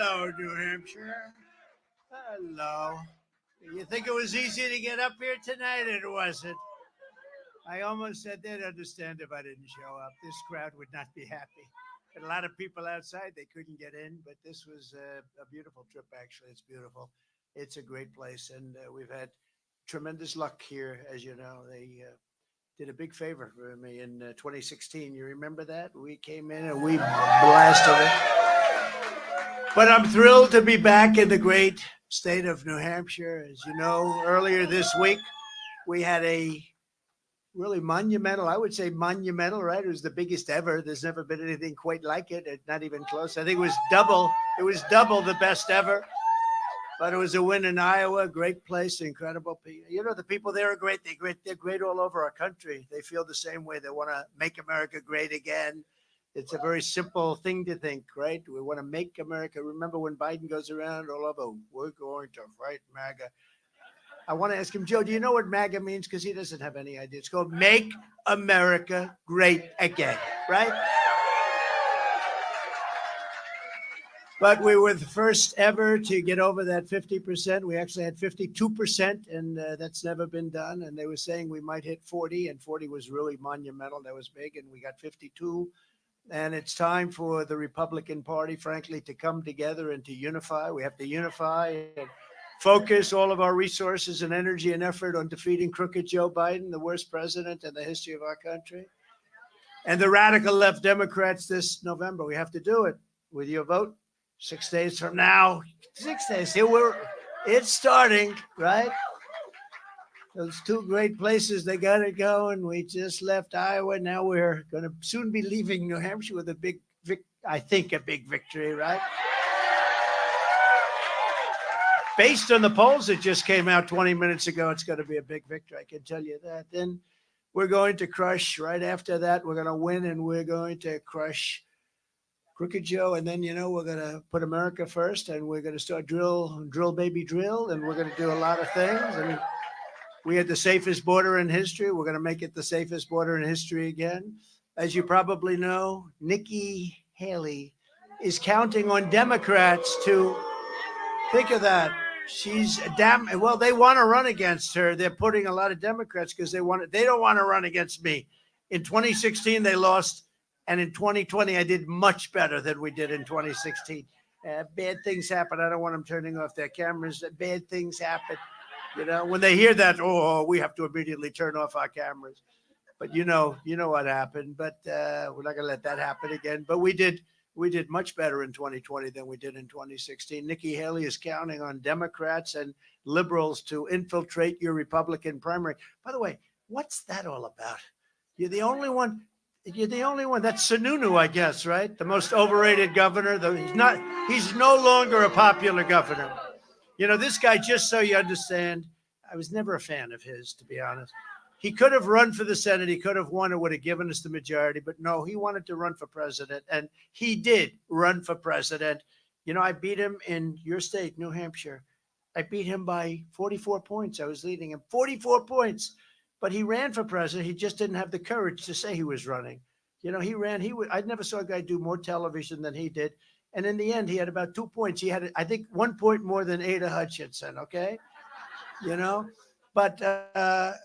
Hello, New Hampshire. Hello. You think it was easy to get up here tonight? It wasn't. I almost said they'd understand if I didn't show up. This crowd would not be happy. Had a lot of people outside. They couldn't get in, but this was a beautiful trip, actually. It's beautiful. It's a great place, and we've had tremendous luck here, as you know. They did a big favor for me in 2016. You remember that? We came in and we blasted it. But I'm thrilled to be back in the great state of New Hampshire. As you know, earlier this week, we had a really monumental, I would say monumental, right? It was the biggest ever. There's never been anything quite like it, not even close. I think it was double the best ever. But it was a win in Iowa, great place, incredible people. You know, the people there are great. They're great all over our country. They feel the same way. They want to make America great again. It's a very simple thing to think, right? We want to make America. Remember when Biden goes around all over, we're going to fight MAGA. I want to ask him, Joe, do you know what MAGA means? Because he doesn't have any idea. It's called Make America Great Again, right? But we were the first ever to get over that 50%. We actually had 52%, and that's never been done. And they were saying we might hit 40, and 40 was really monumental. That was big, and we got 52. And it's time for the Republican Party, frankly, to come together and to unify. We have to unify and focus all of our resources and energy and effort on defeating crooked Joe Biden, the worst president in the history of our country. And the radical left Democrats this November. We have to do it with your vote. 6 days from now, 6 days. It's starting, right? Those two great places, they got it going. We just left Iowa. Now we're going to soon be leaving New Hampshire with a big victory, right? Based on the polls that just came out 20 minutes ago, it's going to be a big victory. I can tell you that. Then we're going to crush, right after that, we're going to win, and we're going to crush Crooked Joe. And then, you know, we're going to put America first, and we're going to start drill, baby, drill, and we're going to do a lot of things. And we had the safest border in history. We're going to make it the safest border in history again. As you probably know, Nikki Haley is counting on Democrats to think of that. She's well, they want to run against her. They're putting a lot of Democrats because they don't want to run against me. In 2016, they lost. And in 2020, I did much better than we did in 2016. Bad things happen. I don't want them turning off their cameras. Bad things happen. You know, when they hear that, we have to immediately turn off our cameras. But you know what happened. But we're not going to let that happen again. But we did much better in 2020 than we did in 2016. Nikki Haley is counting on Democrats and liberals to infiltrate your Republican primary. By the way, what's that all about? You're the only one. That's Sununu, I guess, right? The most overrated governor. He's no longer a popular governor. You know, this guy, just so you understand, I was never a fan of his, to be honest. He could have run for the Senate. He could have won. It would have given us the majority. But no, he wanted to run for president. And he did run for president. You know, I beat him in your state, New Hampshire. I beat him by 44 points. I was leading him 44 points. But he ran for president. He just didn't have the courage to say he was running. You know, he ran. I never saw a guy do more television than he did. And in the end, he had about 2 points. He had, I think, 1 point more than Ada Hutchinson, okay? You know? But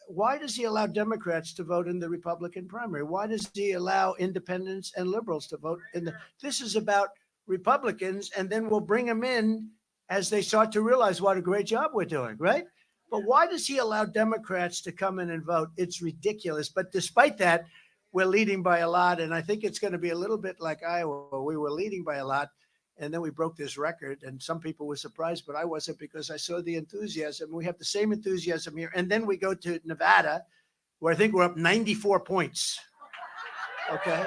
why does he allow Democrats to vote in the Republican primary? Why does he allow independents and liberals to vote in the? This is about Republicans, and then we'll bring them in as they start to realize what a great job we're doing, right? But why does he allow Democrats to come in and vote? It's ridiculous. But despite that, we're leading by a lot. And I think it's going to be a little bit like Iowa. We were leading by a lot, and then we broke this record. And some people were surprised, but I wasn't, because I saw the enthusiasm. We have the same enthusiasm here. And then we go to Nevada, where I think we're up 94 points. Okay.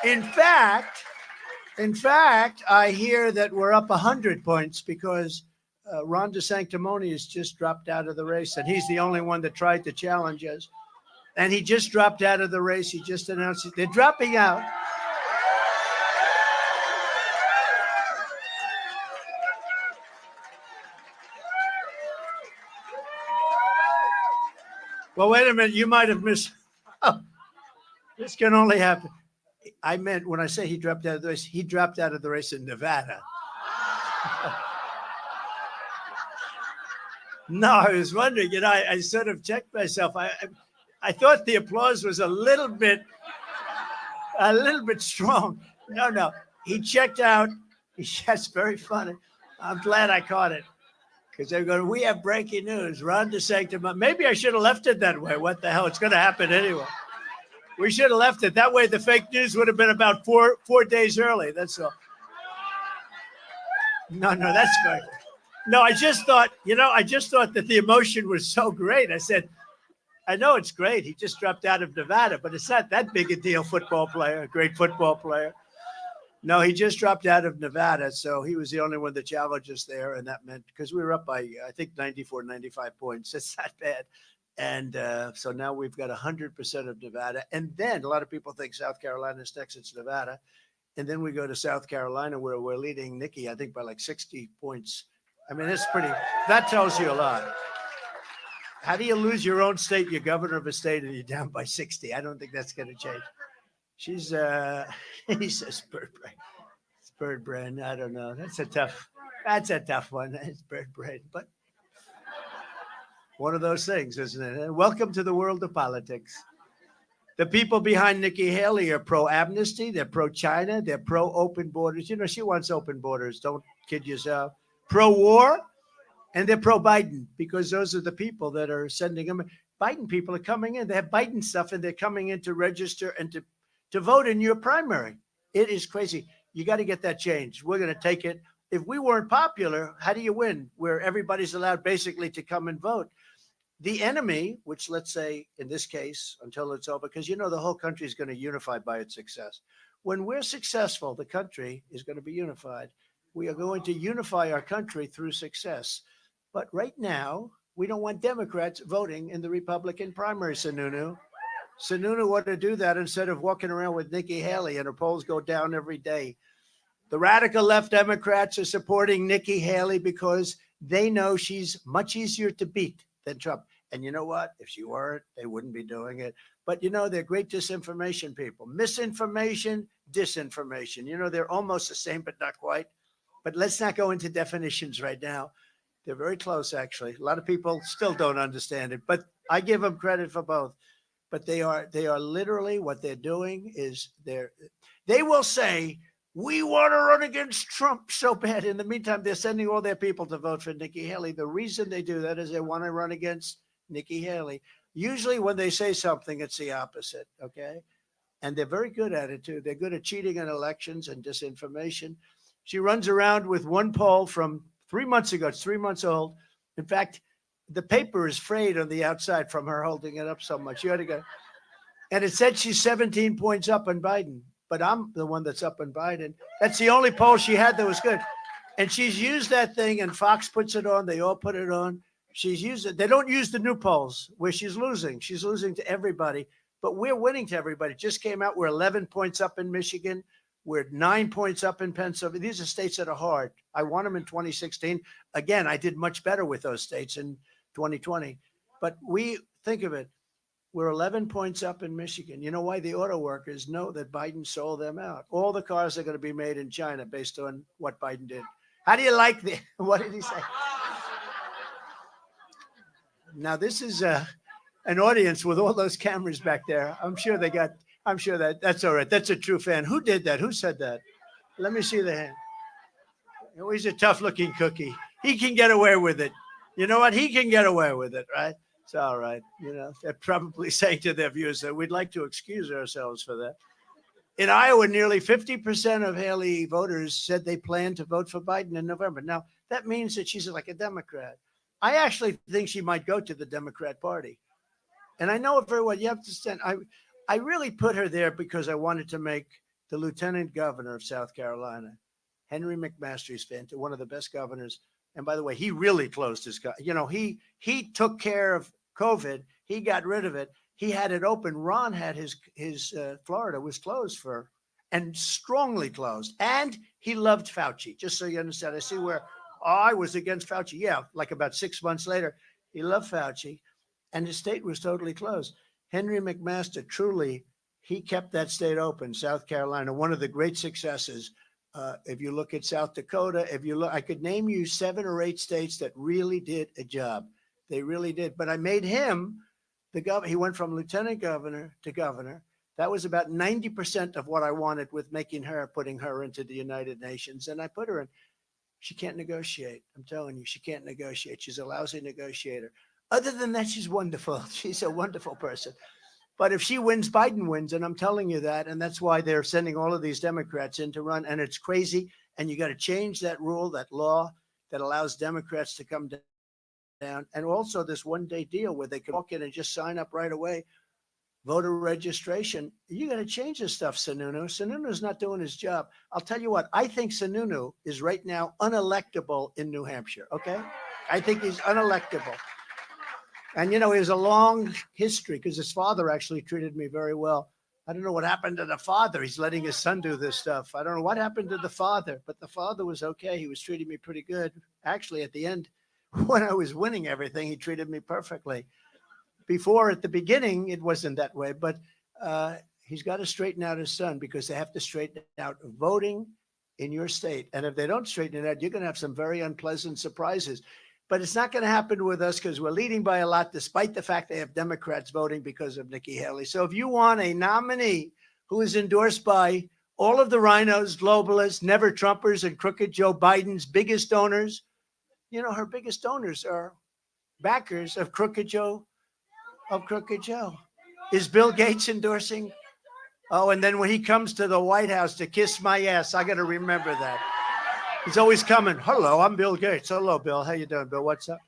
In fact, I hear that we're up 100 points because Ron DeSanctimonious just dropped out of the race, and he's the only one that tried to challenge us. And he just dropped out of the race. He just announced it. They're dropping out. Well, wait a minute. You might have missed. Oh, this can only happen. I meant when I say he dropped out of the race, he dropped out of the race in Nevada. No, I was wondering, I sort of checked myself. I thought the applause was a little bit strong. No, he checked out. That's very funny. I'm glad I caught it because they're going, we have breaking news. Ron DeSantis. Maybe I should have left it that way. What the hell? It's going to happen anyway. We should have left it that way. The fake news would have been about four days early. That's all. No, that's fine. No, I just thought that the emotion was so great. I said, I know it's great. He just dropped out of Nevada, but it's not that big a deal. Football player, a great football player. No, he just dropped out of Nevada. So he was the only one that challenged us there. And that meant because we were up by, I think, 94, 95 points. It's not bad. And so now we've got 100% of Nevada. And then a lot of people think South Carolina is next. It's Nevada. And then we go to South Carolina where we're leading Nikki, I think, by like 60 points. I mean, that tells you a lot. How do you lose your own state, you're governor of a state, and you're down by 60? I don't think that's going to change. She's, he says bird brain. It's bird brain. I don't know. That's a tough one. It's bird brain. But one of those things, isn't it? Welcome to the world of politics. The people behind Nikki Haley are pro-amnesty. They're pro-China. They're pro-open borders. She wants open borders. Don't kid yourself. Pro-war. And they're pro-Biden because those are the people that are sending them. Biden people are coming in. They have Biden stuff and they're coming in to register and to vote in your primary. It is crazy. You got to get that changed. We're going to take it. If we weren't popular, how do you win? Where everybody's allowed basically to come and vote. The enemy, which let's say in this case, until it's over, because the whole country is going to unify by its success. When we're successful, the country is going to be unified. We are going to unify our country through success. But right now, we don't want Democrats voting in the Republican primary, Sununu. Sununu ought to do that instead of walking around with Nikki Haley and her polls go down every day. The radical left Democrats are supporting Nikki Haley because they know she's much easier to beat than Trump. And you know what? If she weren't, they wouldn't be doing it. But, they're great disinformation people. Misinformation, disinformation. They're almost the same, but not quite. But let's not go into definitions right now. They're very close, actually. A lot of people still don't understand it, but I give them credit for both. But they are literally, what they're doing is they will say, we want to run against Trump so bad. In the meantime, they're sending all their people to vote for Nikki Haley. The reason they do that is they want to run against Nikki Haley. Usually when they say something, it's the opposite, okay? And they're very good at it, too. They're good at cheating in elections and disinformation. She runs around with one poll from 3 months ago. It's 3 months old. In fact, the paper is frayed on the outside from her holding it up so much. You had to go. And it said she's 17 points up on Biden, but I'm the one that's up on Biden. That's the only poll she had that was good. And she's used that thing, and Fox puts it on. They all put it on. She's used it. They don't use the new polls where she's losing. She's losing to everybody, but we're winning to everybody. It just came out. We're 11 points up in Michigan. We're 9 points up in Pennsylvania. These are states that are hard. I won them in 2016. Again, I did much better with those states in 2020. But we think of it. We're 11 points up in Michigan. You know why? The auto workers know that Biden sold them out. All the cars are going to be made in China based on what Biden did. How do you like what did he say? Now, this is an audience with all those cameras back there. I'm sure that's all right. That's a true fan. Who did that? Who said that? Let me see the hand. Oh, he's a tough looking cookie. He can get away with it. You know what? He can get away with it, right? It's all right. They're probably saying to their viewers that we'd like to excuse ourselves for that. In Iowa, nearly 50% of Haley voters said they plan to vote for Biden in November. Now, that means that she's like a Democrat. I actually think she might go to the Democrat Party. And I know it very well. You have to understand, I really put her there because I wanted to make the lieutenant governor of South Carolina, Henry McMaster, is one of the best governors. And by the way, he really closed his, he took care of COVID. He got rid of it. He had it open. Ron had his Florida was closed and strongly closed. And he loved Fauci, just so you understand. I see where I was against Fauci. Yeah, like about 6 months later, he loved Fauci and the state was totally closed. Henry McMaster truly, he kept that state open, South Carolina, one of the great successes. If you look at South Dakota, if you look, I could name you 7 or 8 states that really did a job. They really did. But I made him the governor. He went from lieutenant governor to governor. That was about 90% of what I wanted with making her, putting her into the United Nations. And I put her in. She can't negotiate. I'm telling you, she can't negotiate. She's a lousy negotiator. Other than that, she's wonderful. She's a wonderful person. But if she wins, Biden wins. And I'm telling you that. And that's why they're sending all of these Democrats in to run. And it's crazy. And you got to change that rule, that law that allows Democrats to come down. And also this one-day deal where they can walk in and just sign up right away. Voter registration. You got to change this stuff, Sununu. Sununu's not doing his job. I'll tell you what. I think Sununu is right now unelectable in New Hampshire. Okay? I think he's unelectable. And, you know, he has a long history because his father actually treated me very well. I don't know what happened to the father. He's letting his son do this stuff. I don't know what happened to the father, but the father was okay. He was treating me pretty good. Actually, at the end, when I was winning everything, he treated me perfectly. Before, at the beginning, it wasn't that way, but he's got to straighten out his son because they have to straighten out voting in your state. And if they don't straighten it out, you're going to have some very unpleasant surprises. But it's not going to happen with us because we're leading by a lot, despite the fact they have Democrats voting because of Nikki Haley. So if you want a nominee who is endorsed by all of the rhinos, globalists, never Trumpers, and crooked Joe Biden's biggest donors, you know, her biggest donors are backers of crooked Joe. Is Bill Gates endorsing? Oh, and then when he comes to the White House to kiss my ass, I got to remember that. He's always coming. Hello, I'm Bill Gates. Hello, Bill. How you doing, Bill? What's up?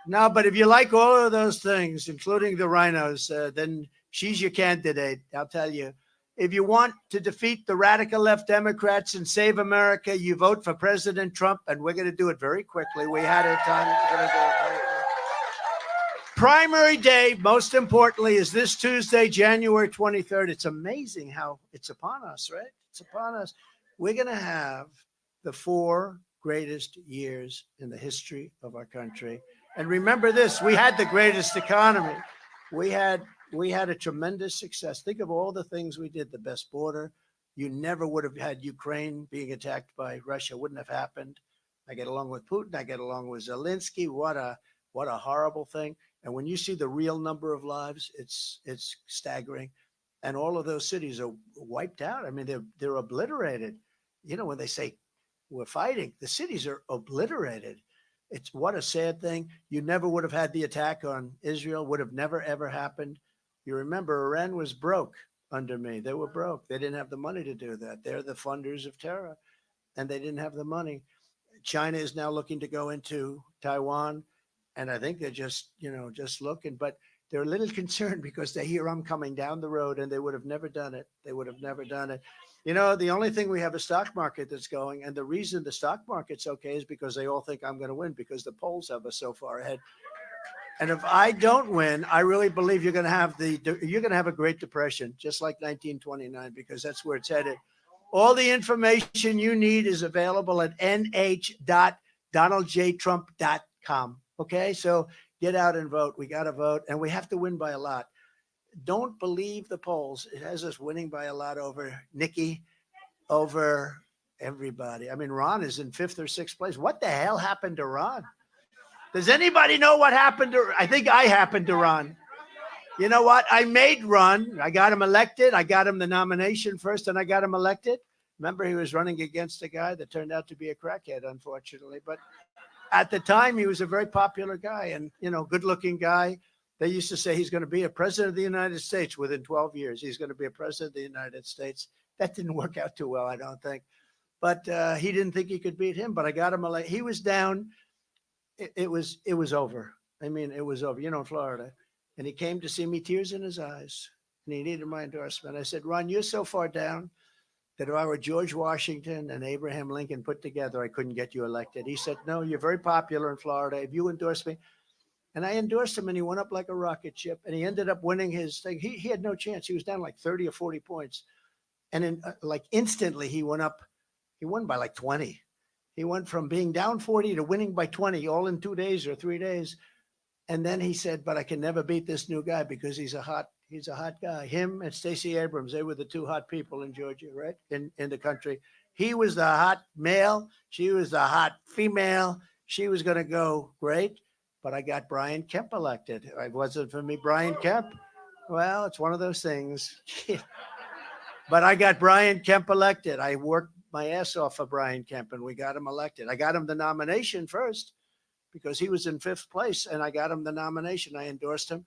No, but if you like all of those things, including the rhinos, then she's your candidate. I'll tell you. If you want to defeat the radical left Democrats and save America, you vote for President Trump, and we're going to do it very quickly. We had it done. We're going to do it very quickly. Primary day, most importantly, is this Tuesday, January 23rd. It's amazing how it's upon us, right? It's upon us. We're going to have the 4 greatest years in the history of our country. And remember this, we had the greatest economy. We had a tremendous success. Think of all the things we did, the best border. You never would have had Ukraine being attacked by Russia. Wouldn't have happened. I get along with Putin. I get along with Zelensky. What a horrible thing. And when you see the real number of lives, it's staggering. And all of those cities are wiped out. I mean, they're obliterated. You know, when they say we're fighting, the cities are obliterated. It's what a sad thing. You never would have had the attack on Israel, would have never, ever happened. You remember Iran was broke under me. They were broke. They didn't have the money to do that. They're the funders of terror, and they didn't have the money. China is now looking to go into Taiwan. And I think they're just looking, but they're a little concerned because they hear I'm coming down the road and they would have never done it. They would have never done it. You know, the only thing we have a stock market that's going, and the reason the stock market's okay is because they all think I'm going to win because the polls have us so far ahead. And if I don't win, I really believe you're going to have a Great Depression, just like 1929, because that's where it's headed. All the information you need is available at nh.donaldjtrump.com. Okay, so get out and vote. We got to vote, and we have to win by a lot. Don't believe the polls. It has us winning by a lot over Nikki, over everybody. I mean, Ron is in 5th or 6th place. What the hell happened to Ron? Does anybody know what happened to? I think I happened to Ron. You know what? I made Ron. I got him elected. I got him the nomination first, and I got him elected. Remember, he was running against a guy that turned out to be a crackhead, unfortunately, but at the time, he was a very popular guy and, you know, good-looking guy. They used to say he's going to be a president of the United States within 12 years. He's going to be a president of the United States. That didn't work out too well, I don't think. But he didn't think he could beat him. But I got him elected. He was down. It was over. I mean, it was over, you know, in Florida. And he came to see me, tears in his eyes. And he needed my endorsement. I said, Ron, you're so far down that if I were George Washington and Abraham Lincoln put together, I couldn't get you elected. He said, no, you're very popular in Florida. If you endorse me. And I endorsed him, and he went up like a rocket ship. And he ended up winning his thing. He had no chance. He was down like 30 or 40 points. And in like instantly, he went up. He won by like 20. He went from being down 40 to winning by 20, all in 2 days or 3 days. And then he said, but I can never beat this new guy because he's a hot He's a hot guy. Him and Stacey Abrams, they were the two hot people in Georgia, right? In the country. He was the hot male. She was the hot female. She was going to go great. But I got Brian Kemp elected. It wasn't for me, Brian Kemp. Well, it's one of those things. But I got Brian Kemp elected. I worked my ass off for Brian Kemp, and we got him elected. I got him the nomination first because he was in fifth place, and I got him the nomination. I endorsed him.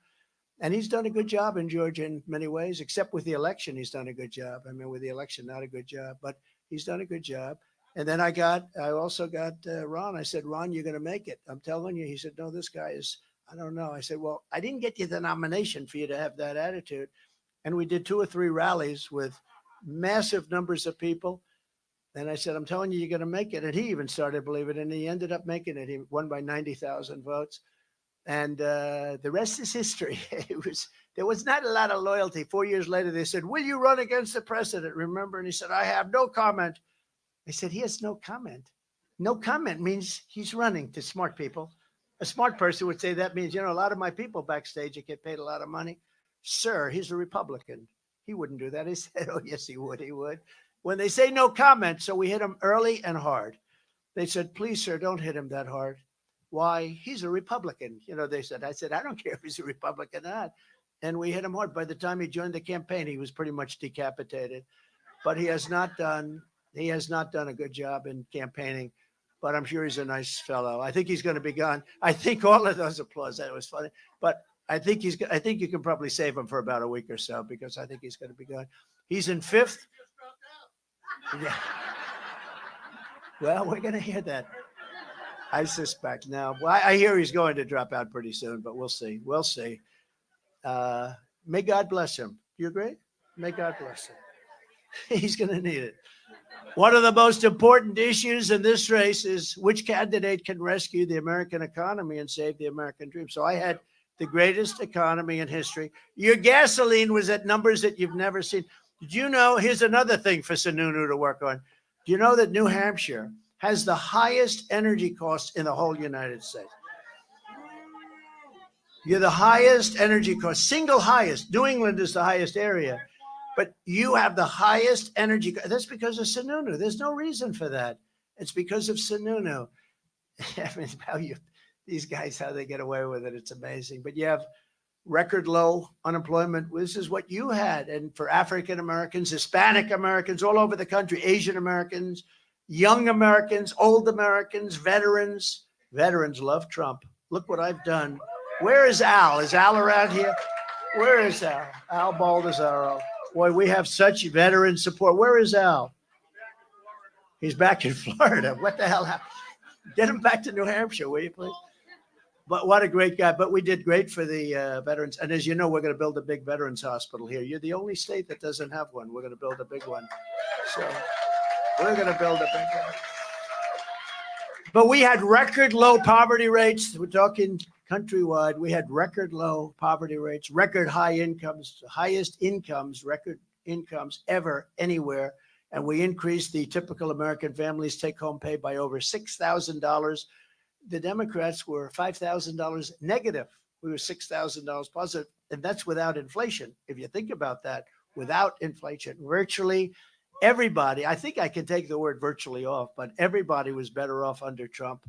And he's done a good job in Georgia in many ways, except with the election. He's done a good job. I mean, with the election, not a good job, but he's done a good job. And then I also got Ron. I said, Ron, you're going to make it. I'm telling you. He said, no, this guy is, I don't know. I said, well, I didn't get you the nomination for you to have that attitude. And we did 2 or 3 rallies with massive numbers of people. And I said, I'm telling you, you're going to make it. And he even started believing it. And he ended up making it. He won by 90,000 votes. And the rest is history. There was not a lot of loyalty. 4 years later, they said, will you run against the president? Remember? And he said, I have no comment. I said, he has no comment. No comment means he's running to smart people. A smart person would say that means, a lot of my people backstage that get paid a lot of money. Sir, he's a Republican. He wouldn't do that. He said, oh, yes, he would. He would. When they say no comment, so we hit him early and hard. They said, please, sir, don't hit him that hard. Why? He's a Republican. They said, I said, I don't care if he's a Republican or not. And we hit him hard. By the time he joined the campaign, he was pretty much decapitated. But he has not done a good job in campaigning. But I'm sure he's a nice fellow. I think he's going to be gone. I think all of those applause, that was funny. But I think you can probably save him for about a week or so because I think he's going to be gone. He's in fifth. Yeah. Well, we're going to hear that. I suspect now. Well, I hear he's going to drop out pretty soon, but we'll see. We'll see. May God bless him. Do you agree? May God bless him. He's going to need it. One of the most important issues in this race is which candidate can rescue the American economy and save the American dream. So I had the greatest economy in history. Your gasoline was at numbers that you've never seen. Did you know? Here's another thing for Sununu to work on. Do you know that New Hampshire has the highest energy costs in the whole United States? You're the highest energy cost, single highest. New England is the highest area, but you have the highest energy. That's because of Sununu. There's no reason for that. It's because of Sununu. I mean, these guys, how they get away with it, it's amazing. But you have record low unemployment. This is what you had. And for African Americans, Hispanic Americans, all over the country, Asian Americans, young Americans, old Americans, veterans. Veterans love Trump. Look what I've done. Where is Al? Is Al around here? Where is Al? Al Baldessaro. Boy, we have such veteran support. Where is Al? He's back in Florida. What the hell happened? Get him back to New Hampshire, will you please? But what a great guy. But we did great for the veterans. And as you know, we're going to build a big veterans hospital here. You're the only state that doesn't have one. We're going to build a big one. So we're going to build a big one. But we had record low poverty rates. We're talking countrywide. We had record low poverty rates, record high incomes, highest incomes, record incomes ever anywhere. And we increased the typical American family's take-home pay by over $6,000. The Democrats were $5,000 negative. We were $6,000 positive. And that's without inflation. If you think about that, without inflation, virtually everybody, I think I can take the word virtually off, but everybody was better off under Trump.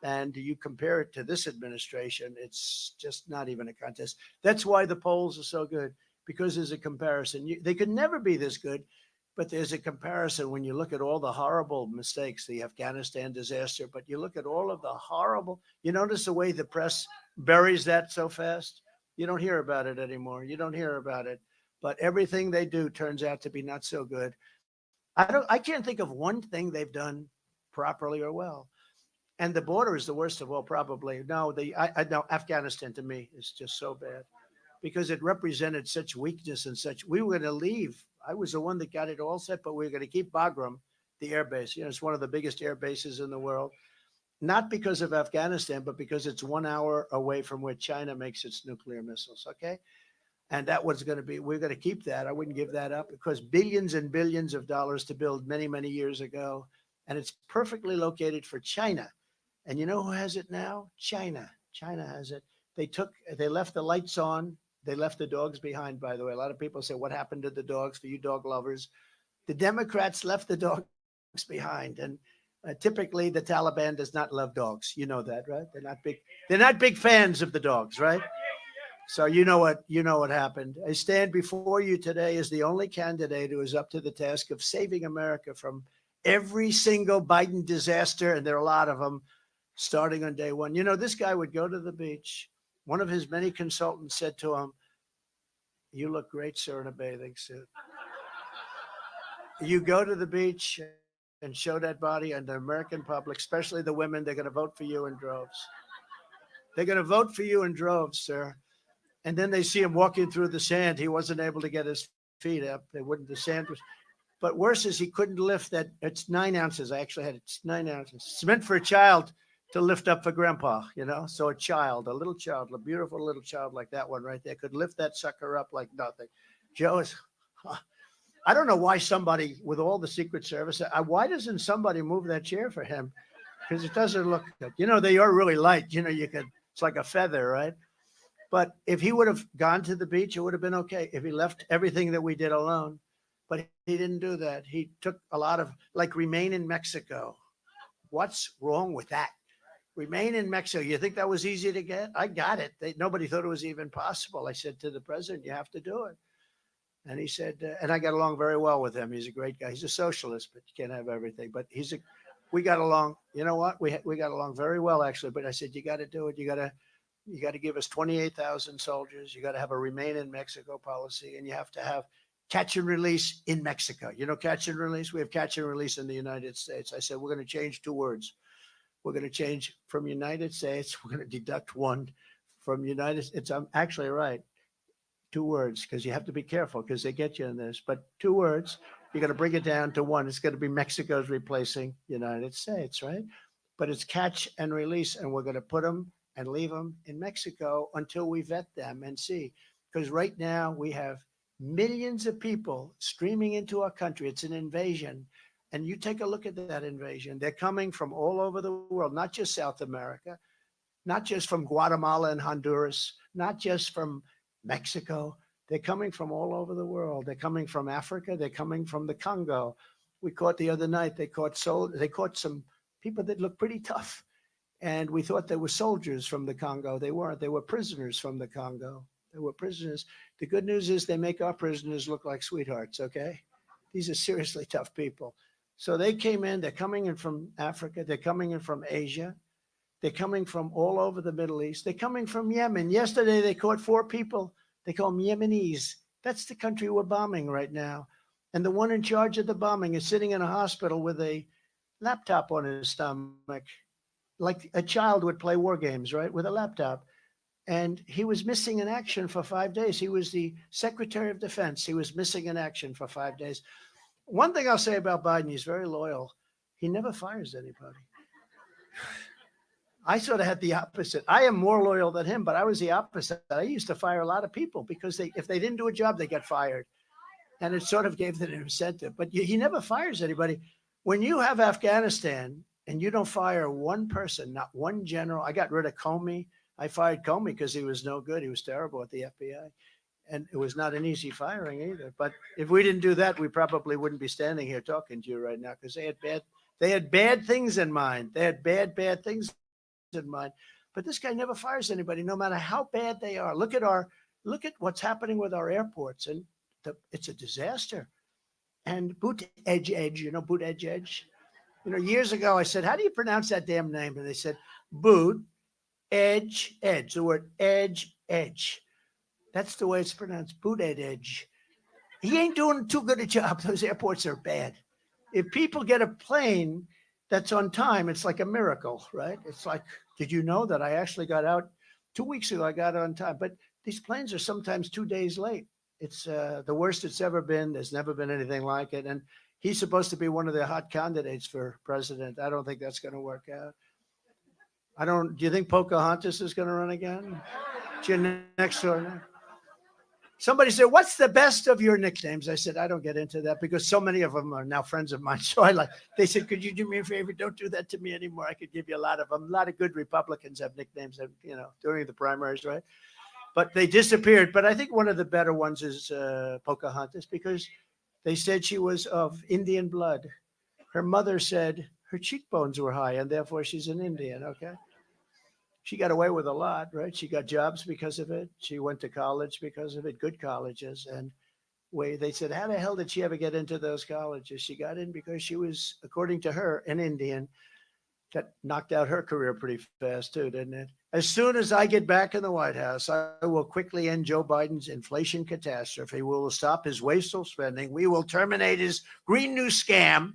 And you compare it to this administration, it's just not even a contest. That's why the polls are so good, because there's a comparison. They could never be this good, but there's a comparison when you look at all the horrible mistakes, the Afghanistan disaster, but you look at all of the horrible, you notice the way the press buries that so fast? You don't hear about it anymore. You don't hear about it. But everything they do turns out to be not so good. I can't think of one thing they've done properly or well. And the border is the worst of all, probably. No, no, Afghanistan to me is just so bad because it represented such weakness and such. We were going to leave. I was the one that got it all set, but we were going to keep Bagram, the air base. It's one of the biggest air bases in the world, not because of Afghanistan, but because it's 1 hour away from where China makes its nuclear missiles. Okay. And that was going to be, we're going to keep that. I wouldn't give that up because billions and billions of dollars to build many, many years ago. And it's perfectly located for China. And you know who has it now? China. China has it. They left the lights on. They left the dogs behind, by the way. A lot of people say, what happened to the dogs for you dog lovers? The Democrats left the dogs behind. And typically the Taliban does not love dogs. You know that, right? They're not big fans of the dogs, right? So you know what happened. I stand before you today as the only candidate who is up to the task of saving America from every single Biden disaster, and there are a lot of them, starting on day one. This guy would go to the beach. One of his many consultants said to him, "You look great, sir, in a bathing suit. You go to the beach and show that body, and the American public, especially the women, they're going to vote for you in droves. They're going to vote for you in droves, sir." And then they see him walking through the sand. He wasn't able to get his feet up. The sand was, but worse is he couldn't lift that. It's 9 ounces. I actually had it. It's 9 ounces. It's meant for a child to lift up for grandpa. So a child, a little child, a beautiful little child like that one right there could lift that sucker up like nothing. Joe is, I don't know why somebody with all the Secret Service, why doesn't somebody move that chair for him? Because it doesn't look good. They are really light. It's like a feather, right? But if he would have gone to the beach, it would have been okay. If he left everything that we did alone, but he didn't do that. He took a lot of, like, remain in Mexico. What's wrong with that? Remain in Mexico. You think that was easy to get? I got it. Nobody thought it was even possible. I said to the president, you have to do it. And he said, and I got along very well with him. He's a great guy. He's a socialist, but you can't have everything. But we got along. You know what? We got along very well, actually. But I said, you got to do it. You got to give us 28,000 soldiers. You got to have a remain in Mexico policy, and you have to have catch and release in Mexico. Catch and release. We have catch and release in the United States. I said, we're going to change 2 words. We're going to change from United States. We're going to deduct 1 from United States. I'm actually right. 2 words, because you have to be careful because they get you in this. But 2 words, you're going to bring it down to 1. It's going to be Mexico's replacing United States, right? But it's catch and release, and we're going to put them and leave them in Mexico until we vet them and see. Because right now we have millions of people streaming into our country. It's an invasion. And you take a look at that invasion. They're coming from all over the world, not just South America, not just from Guatemala and Honduras, not just from Mexico. They're coming from all over the world. They're coming from Africa. They're coming from the Congo. We caught the other night, they caught some people that look pretty tough. And we thought they were soldiers from the Congo. They weren't. They were prisoners from the Congo. They were prisoners. The good news is they make our prisoners look like sweethearts, okay? These are seriously tough people. So they came in. They're coming in from Africa. They're coming in from Asia. They're coming from all over the Middle East. They're coming from Yemen. Yesterday, they caught 4 people. They call them Yemenis. That's the country we're bombing right now. And the one in charge of the bombing is sitting in a hospital with a laptop on his stomach, like a child would play war games, right, with a laptop. And he was missing in action for 5 days. He was the Secretary of Defense. He was missing in action for 5 days. One thing I'll say about Biden, he's very loyal. He never fires anybody. I sort of had the opposite. I am more loyal than him, but I was the opposite. I used to fire a lot of people because if they didn't do a job, they got fired. And it sort of gave them an incentive. But he never fires anybody. When you have Afghanistan and you don't fire one person, not one general. I got rid of Comey. I fired Comey because he was no good. He was terrible at the FBI. And it was not an easy firing either. But if we didn't do that, we probably wouldn't be standing here talking to you right now because they had bad things in mind. They had bad things in mind. But this guy never fires anybody, no matter how bad they are. Look at what's happening with our airports, and it's a disaster. And Boot Edge, years ago I said, how do you pronounce that damn name? And they said, Boot Edge, the word edge. That's the way it's pronounced, Boot Edge. He ain't doing too good a job. Those airports are bad. If people get a plane that's on time, it's like a miracle, right? It's like, did you know that I actually got out 2 weeks ago? I got on time. But these planes are sometimes 2 days late. It's the worst it's ever been. There's never been anything like it. And he's supposed to be one of the hot candidates for president. I don't think that's going to work out. Do you think Pocahontas is going to run again? Next door. Somebody said, what's the best of your nicknames? I said, I don't get into that because so many of them are now friends of mine. So they said, could you do me a favor? Don't do that to me anymore. I could give you a lot of them. A lot of good Republicans have nicknames, during the primaries, right? but they disappeared. But I think one of the better ones is Pocahontas, because they said she was of Indian blood. Her mother said her cheekbones were high, and therefore she's an Indian. Okay. She got away with a lot, right? She got jobs because of it. She went to college because of it, good colleges. And they said, how the hell did she ever get into those colleges? She got in because she was, according to her, an Indian. That knocked out her career pretty fast too, didn't it? As soon as I get back in the White House, I will quickly end Joe Biden's inflation catastrophe. We will stop his wasteful spending. We will terminate his Green New Scam.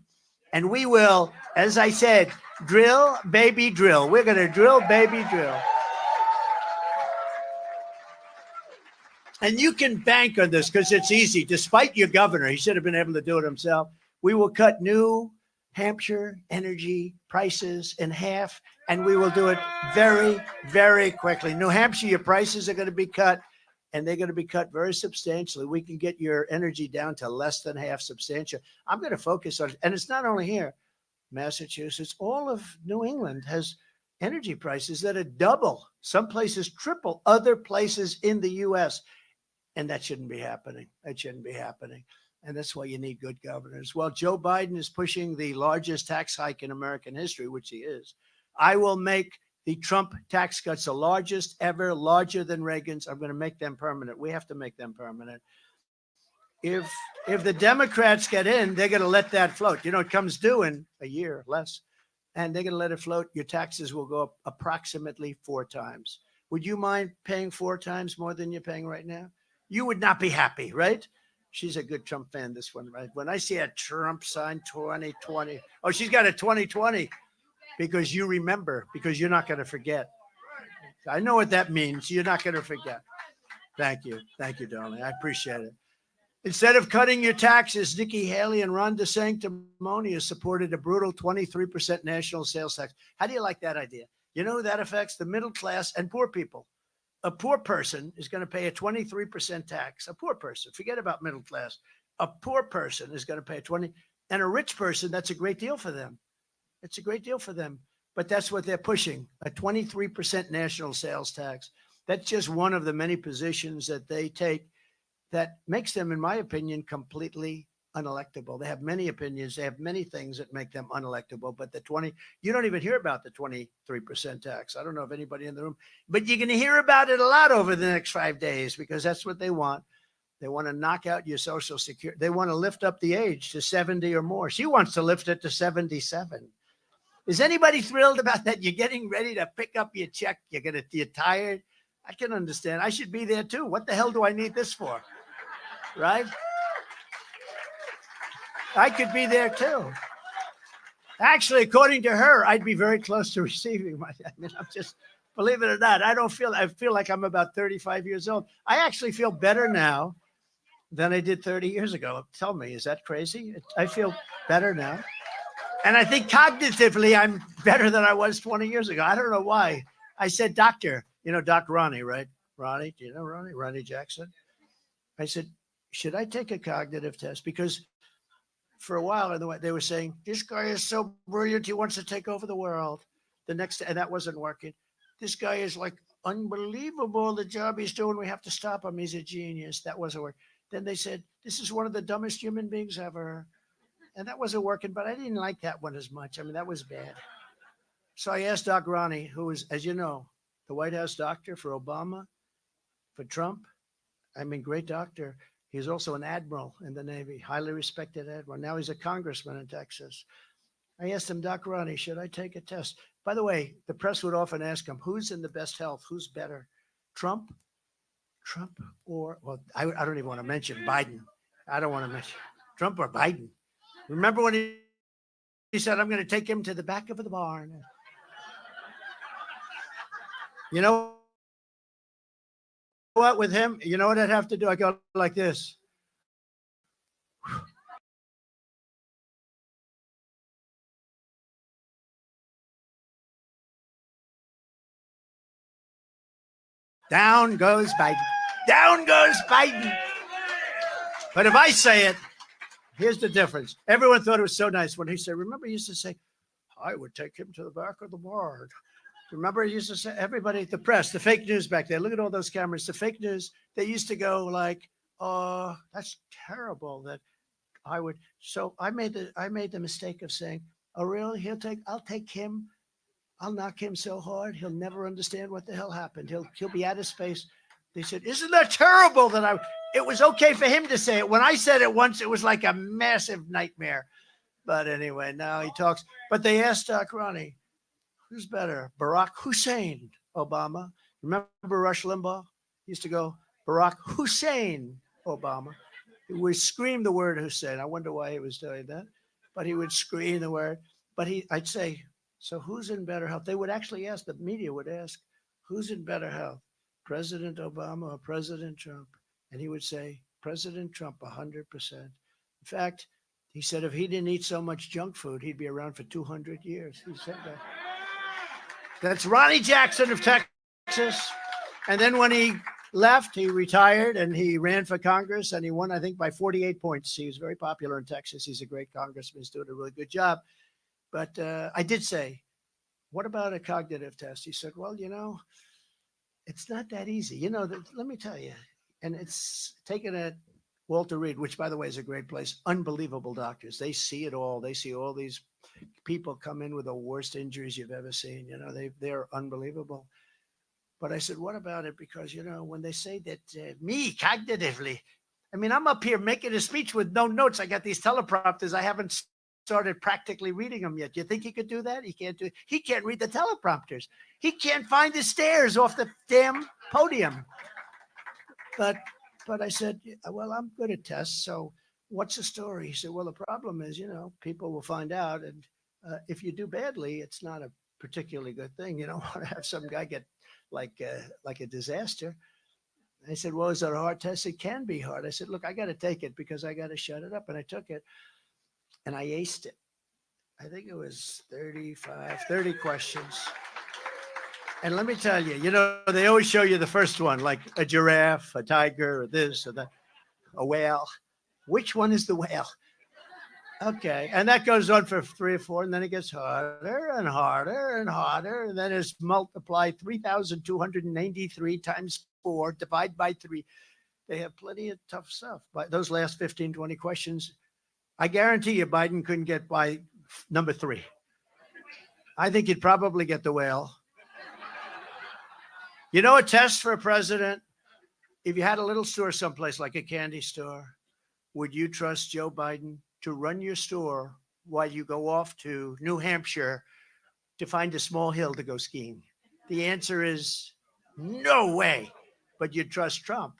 And we will, as I said, drill, baby, drill. We're going to drill, baby, drill. And you can bank on this because it's easy. Despite your governor, he should have been able to do it himself. We will cut New Hampshire energy prices in half, and we will do it very, very quickly. New Hampshire, your prices are going to be cut, and they're going to be cut very substantially. We can get your energy down to less than half substantial. I'm going to focus on, and it's not only here, Massachusetts, all of New England has energy prices that are double, some places triple, other places in the U.S., and that shouldn't be happening. That shouldn't be happening. And that's why you need good governors. Well, Joe Biden is pushing the largest tax hike in American history, which he is. I will make the Trump tax cuts the largest ever, larger than Reagan's. I'm going to make them permanent. We have to make them permanent. If the Democrats get in, they're going to let that float. You know, it comes due in a year, less. And they're going to let it float. Your taxes will go up approximately 4 times. Would you mind paying 4 times more than you're paying right now? You would not be happy, right? She's a good Trump fan, this one, right? When I see a Trump sign 2020, oh, she's got a 2020 because you remember, because you're not going to forget. I know what that means. You're not going to forget. Thank you. Thank you, darling. I appreciate it. Instead of cutting your taxes, Nikki Haley and Ron DeSanctimonious supported a brutal 23% national sales tax. How do you like that idea? You know who that affects? The middle class and poor people. A poor person is going to pay a 23% tax. A poor person, forget about middle class. A poor person is going to pay a 20, and a rich person, that's a great deal for them. It's a great deal for them, but that's what they're pushing, a 23% national sales tax. That's just one of the many positions that they take that makes them, in my opinion, completely unelectable. They have many opinions. They have many things that make them unelectable, but you don't even hear about the 23% tax. I don't know if anybody in the room, but you're going to hear about it a lot over the next 5 days because that's what they want. They want to knock out your Social Security. They want to lift up the age to 70 or more. She wants to lift it to 77. Is anybody thrilled about that? You're getting ready to pick up your check. You're tired. I can understand. I should be there too. What the hell do I need this for? Right? I could be there too. Actually, according to her, I'd be very close to receiving I'm just, believe it or not, I feel like I'm about 35 years old. I actually feel better now than I did 30 years ago. Tell me, is that crazy? I feel better now. And I think cognitively, I'm better than I was 20 years ago. I don't know why. I said, doctor, Doc Ronnie, right? Ronnie, do you know Ronnie? Ronnie Jackson? I said, should I take a cognitive test? Because for a while, they were saying, this guy is so brilliant, he wants to take over the world. And that wasn't working. This guy is like unbelievable, the job he's doing. We have to stop him. He's a genius. That wasn't working. Then they said, this is one of the dumbest human beings ever. And that wasn't working, but I didn't like that one as much. That was bad. So I asked Doc Ronnie, who is, as you know, the White House doctor for Obama, for Trump. Great doctor. He's also an admiral in the Navy, highly respected admiral. Now he's a congressman in Texas. I asked him, Doc Ronnie, should I take a test? By the way, the press would often ask him, who's in the best health? Who's better? Trump, or, well, I don't even want to mention Biden. I don't want to mention Trump or Biden. Remember when he said, I'm going to take him to the back of the barn? You know what, with him, you know what I'd have to do? I go like this. Down goes Biden. Down goes Biden. But if I say it, here's the difference. Everyone thought it was so nice when he said, remember he used to say, I would take him to the back of the barn. Remember, it used to say everybody, the press, the fake news back there. Look at all those cameras. The fake news. They used to go like, "Oh, that's terrible." That I would. So I made the mistake of saying, "Oh, really? I'll take him. I'll knock him so hard he'll never understand what the hell happened. He'll be out of space." They said, "Isn't that terrible?" That I. It was okay for him to say it. When I said it once, it was like a massive nightmare. But anyway, now he talks. But they asked Ronnie, who's better, Barack Hussein Obama? Remember Rush Limbaugh? He used to go, Barack Hussein Obama. He would scream the word Hussein. I wonder why he was doing that. But he would scream the word. But I'd say, so who's in better health? They would actually ask, the media would ask, who's in better health, President Obama or President Trump? And he would say, President Trump, 100%. In fact, he said if he didn't eat so much junk food, he'd be around for 200 years. He said that. That's Ronnie Jackson of Texas. And then when he left, he retired and he ran for Congress and he won, I think, by 48 points. He was very popular in Texas. He's a great congressman. He's doing a really good job. But I did say, what about a cognitive test? He said, well, it's not that easy. Let me tell you. And it's taken at Walter Reed, which, by the way, is a great place. Unbelievable doctors. They see it all. They see all these people come in with the worst injuries you've ever seen. They're unbelievable. But I said, what about it? Because, when they say that me cognitively, I mean, I'm up here making a speech with no notes. I got these teleprompters. I haven't started practically reading them yet. Do you think he could do that? He can't do it. He can't read the teleprompters. He can't find the stairs off the damn podium. But I said, well, I'm good at tests. So what's the story? He said, well, the problem is, people will find out. And if you do badly, it's not a particularly good thing. You don't want to have some guy get like a disaster. I said, well, is it a hard test? It can be hard. I said, look, I got to take it because I got to shut it up. And I took it and I aced it. I think it was 30 questions. And let me tell you, they always show you the first one, like a giraffe, a tiger, or this or that, a whale. Which one is the whale? Okay. And that goes on for 3 or 4, and then it gets harder and harder and harder. And then it's multiplied 3,293 times 4, divide by 3. They have plenty of tough stuff. But those last 15, 20 questions, I guarantee you Biden couldn't get by number 3. I think he'd probably get the whale. A test for a president, if you had a little store someplace like a candy store, would you trust Joe Biden to run your store while you go off to New Hampshire to find a small hill to go skiing? The answer is no way, but you'd trust Trump.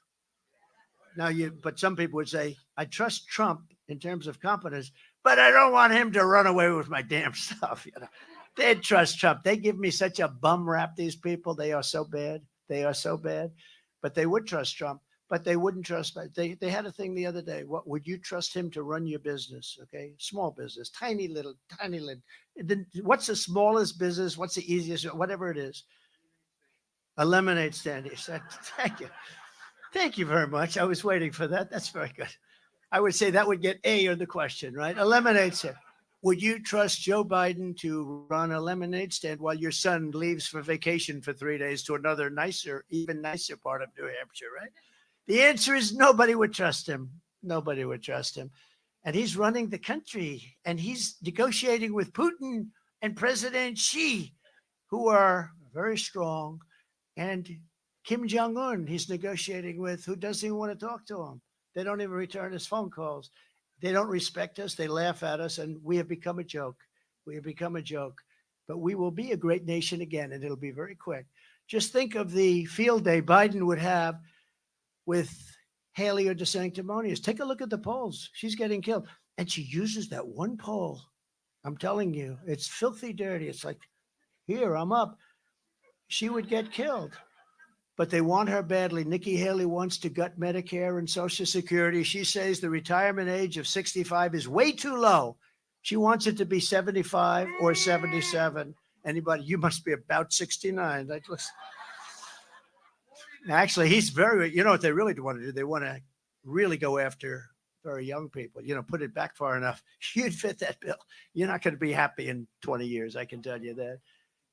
But some people would say, I trust Trump in terms of competence, but I don't want him to run away with my damn stuff. They'd trust Trump. They give me such a bum rap, these people. They are so bad. They are so bad. But they would trust Trump, but they wouldn't trust. They had a thing the other day. What would you trust him to run your business? Okay. Small business, tiny little. What's the smallest business? What's the easiest? Whatever it is. A lemonade stand. He said, thank you. Thank you very much. I was waiting for that. That's very good. I would say that would get A on the question, right? A lemonade stand. Would you trust Joe Biden to run a lemonade stand while your son leaves for vacation for 3 days to another even nicer part of New Hampshire, right? The answer is nobody would trust him. Nobody would trust him. And he's running the country and he's negotiating with Putin and President Xi, who are very strong. And Kim Jong-un, he's negotiating with, who doesn't even want to talk to him. They don't even return his phone calls. They don't respect us. They laugh at us, and we have become a joke. We have become a joke. But we will be a great nation again, and it'll be very quick. Just think of the field day Biden would have with Haley or DeSanctimonious. Take a look at the polls. She's getting killed. And she uses that one poll. I'm telling you, it's filthy dirty. It's like, here, I'm up. She would get killed. But they want her badly. Nikki Haley wants to gut Medicare and Social Security. She says the retirement age of 65 is way too low. She wants it to be 75 or 77. Anybody, you must be about 69. Actually, he's very, what they really want to do? They want to really go after very young people, put it back far enough. You'd fit that bill. You're not going to be happy in 20 years. I can tell you that.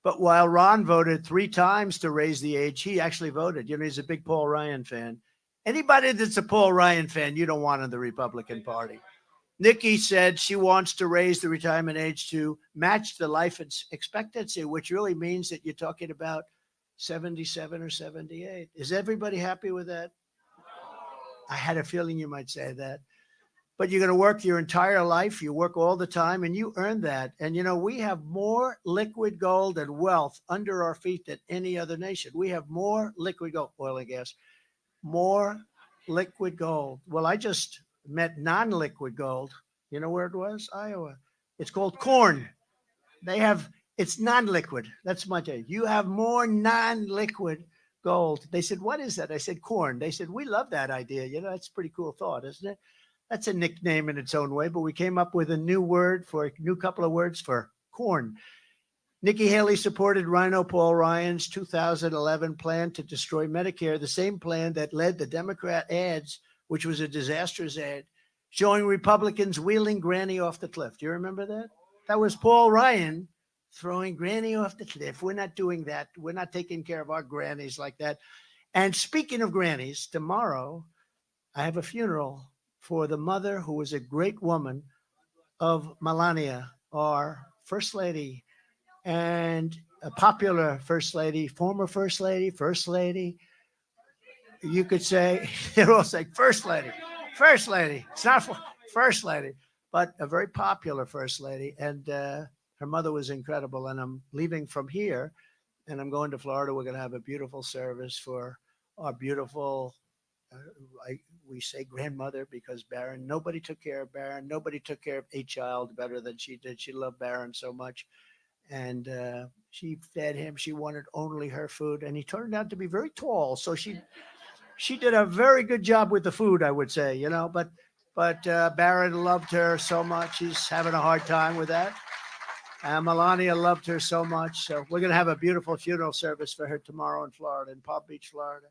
But while Ron voted 3 times to raise the age, he actually voted. He's a big Paul Ryan fan. Anybody that's a Paul Ryan fan, you don't want in the Republican Party. Nikki said she wants to raise the retirement age to match the life expectancy, which really means that you're talking about 77 or 78. Is everybody happy with that? I had a feeling you might say that. But you're going to work your entire life. You work all the time and you earn that. And, we have more liquid gold and wealth under our feet than any other nation. We have more liquid gold, oil and gas, more liquid gold. Well, I just met non-liquid gold. You know where it was? Iowa. It's called corn. It's non-liquid. That's my take. You have more non-liquid gold. They said, what is that? I said, corn. They said, we love that idea. That's a pretty cool thought, isn't it? That's a nickname in its own way, but we came up with a new couple of words for corn. Nikki Haley supported Rhino Paul Ryan's 2011 plan to destroy Medicare, the same plan that led the Democrat ads, which was a disastrous ad, showing Republicans wheeling Granny off the cliff. Do you remember that? That was Paul Ryan throwing Granny off the cliff. We're not doing that. We're not taking care of our grannies like that. And speaking of grannies, tomorrow I have a funeral for the mother who was a great woman of Melania, our first lady, and a popular first lady, former first lady. You could say, they're all saying first lady. It's not first lady, but a very popular first lady. And her mother was incredible. And I'm leaving from here and I'm going to Florida. We're going to have a beautiful service for our beautiful we say grandmother because Barron, nobody took care of Barron. Nobody took care of a child better than she did. She loved Barron so much. And she fed him. She wanted only her food. And he turned out to be very tall. So she did a very good job with the food, I would say, But Barron loved her so much. He's having a hard time with that. Melania loved her so much. So we're going to have a beautiful funeral service for her tomorrow in Florida, in Palm Beach, Florida.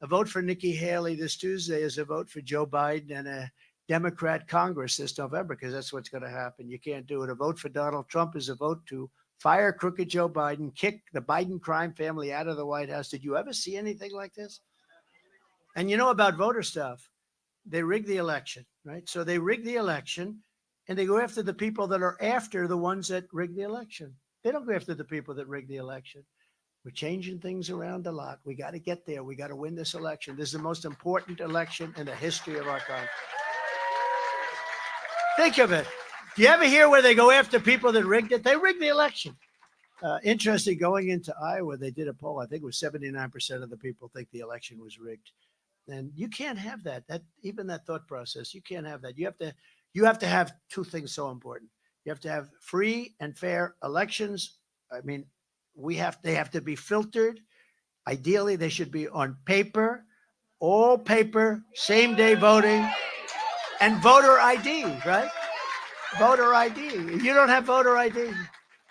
A vote for Nikki Haley this Tuesday is a vote for Joe Biden and a Democrat Congress this November, because that's what's going to happen. You can't do it. A vote for Donald Trump is a vote to fire crooked Joe Biden, kick the Biden crime family out of the White House. Did you ever see anything like this? And about voter stuff, they rig the election, right? So they rig the election and they go after the people that are after the ones that rig the election. They don't go after the people that rig the election. We're changing things around a lot. We got to get there. We got to win this election. This is the most important election in the history of our country. Think of it. Do you ever hear where they go after people that rigged it? They rigged the election. Interesting, going into Iowa, they did a poll. I think it was 79% of the people think the election was rigged. And you can't have that. Even that thought process, you can't have that. You have to have two things so important. You have to have free and fair elections. I mean, they have to be filtered. Ideally, they should be on paper, all paper, same day voting, and voter ID, right? Voter ID. You don't have voter ID.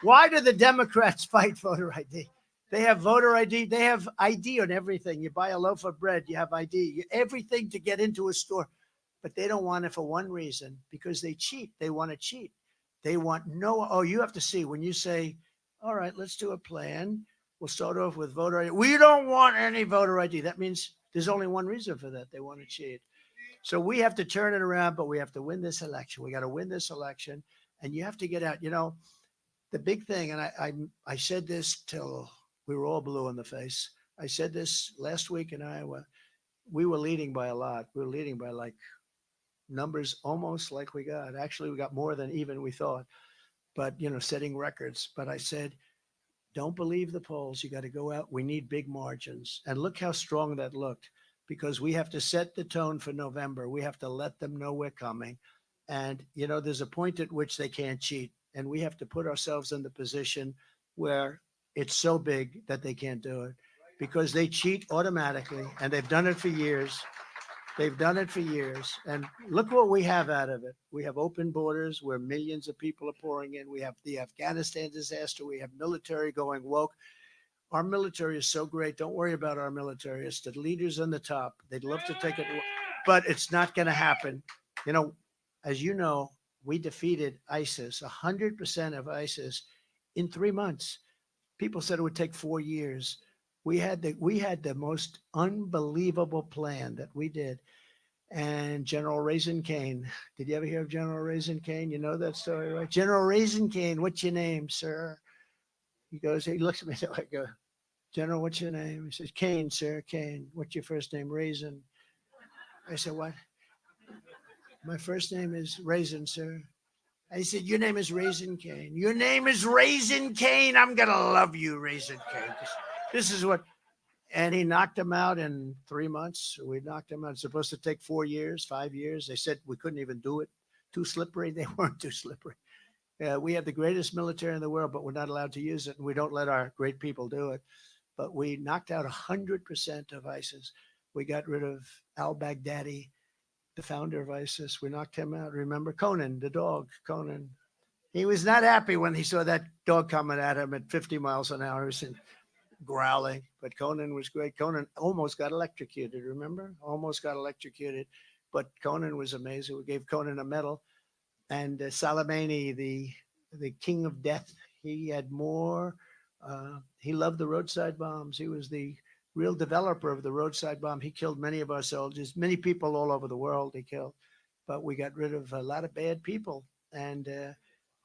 Why do the Democrats fight voter ID? They have voter ID. They have ID on everything. You buy a loaf of bread, you have ID. Everything to get into a store. But they don't want it for one reason, because they cheat. They want to cheat. They want you have to see when you say, all right, let's do a plan. We'll start off with voter ID. We don't want any voter ID. That means there's only one reason for that. They want to cheat. So we have to turn it around, but we have to win this election. We got to win this election. And you have to get out. The big thing, and I said this till we were all blue in the face. I said this last week in Iowa. We were leading by a lot. We were leading by like numbers almost like we got. Actually, we got more than even we thought. But, setting records. But I said, don't believe the polls. You got to go out. We need big margins. And look how strong that looked, because we have to set the tone for November. We have to let them know we're coming. And, there's a point at which they can't cheat. And we have to put ourselves in the position where it's so big that they can't do it, because they cheat automatically. And they've done it for years. They've done it for years. And look what we have out of it. We have open borders where millions of people are pouring in. We have the Afghanistan disaster. We have military going woke. Our military is so great. Don't worry about our military. It's the leaders on the top. They'd love to take it, but it's not going to happen. As you know, we defeated ISIS, 100% of ISIS in 3 months. People said it would take 4 years. We had the most unbelievable plan that we did. And General Raisin Cane. Did you ever hear of General Raisin Cane? You know that story, right? General Raisin Cane, what's your name, sir? He looks at me like, I go, General, what's your name? He says, Cane, sir, Cane. What's your first name? Raisin. I said, what? My first name is Raisin, sir. I said, your name is Raisin Cane. Your name is Raisin Cane. I'm going to love you, Raisin Cane. This is what, and he knocked him out in 3 months. We knocked him out. It's supposed to take 4 years, 5 years. They said we couldn't even do it. Too slippery. They weren't too slippery. We have the greatest military in the world, but we're not allowed to use it. And we don't let our great people do it. But we knocked out 100% of ISIS. We got rid of al-Baghdadi, the founder of ISIS. We knocked him out. Remember Conan, the dog, Conan. He was not happy when he saw that dog coming at him at 50 miles an hour. He was growling, but Conan was great. Conan almost got electrocuted, remember? Almost got electrocuted, but Conan was amazing. We gave Conan a medal. And Soleimani, the king of death, he had more. He loved the roadside bombs. He was the real developer of the roadside bomb. He killed many of our soldiers, many people all over the world he killed. But we got rid of a lot of bad people. And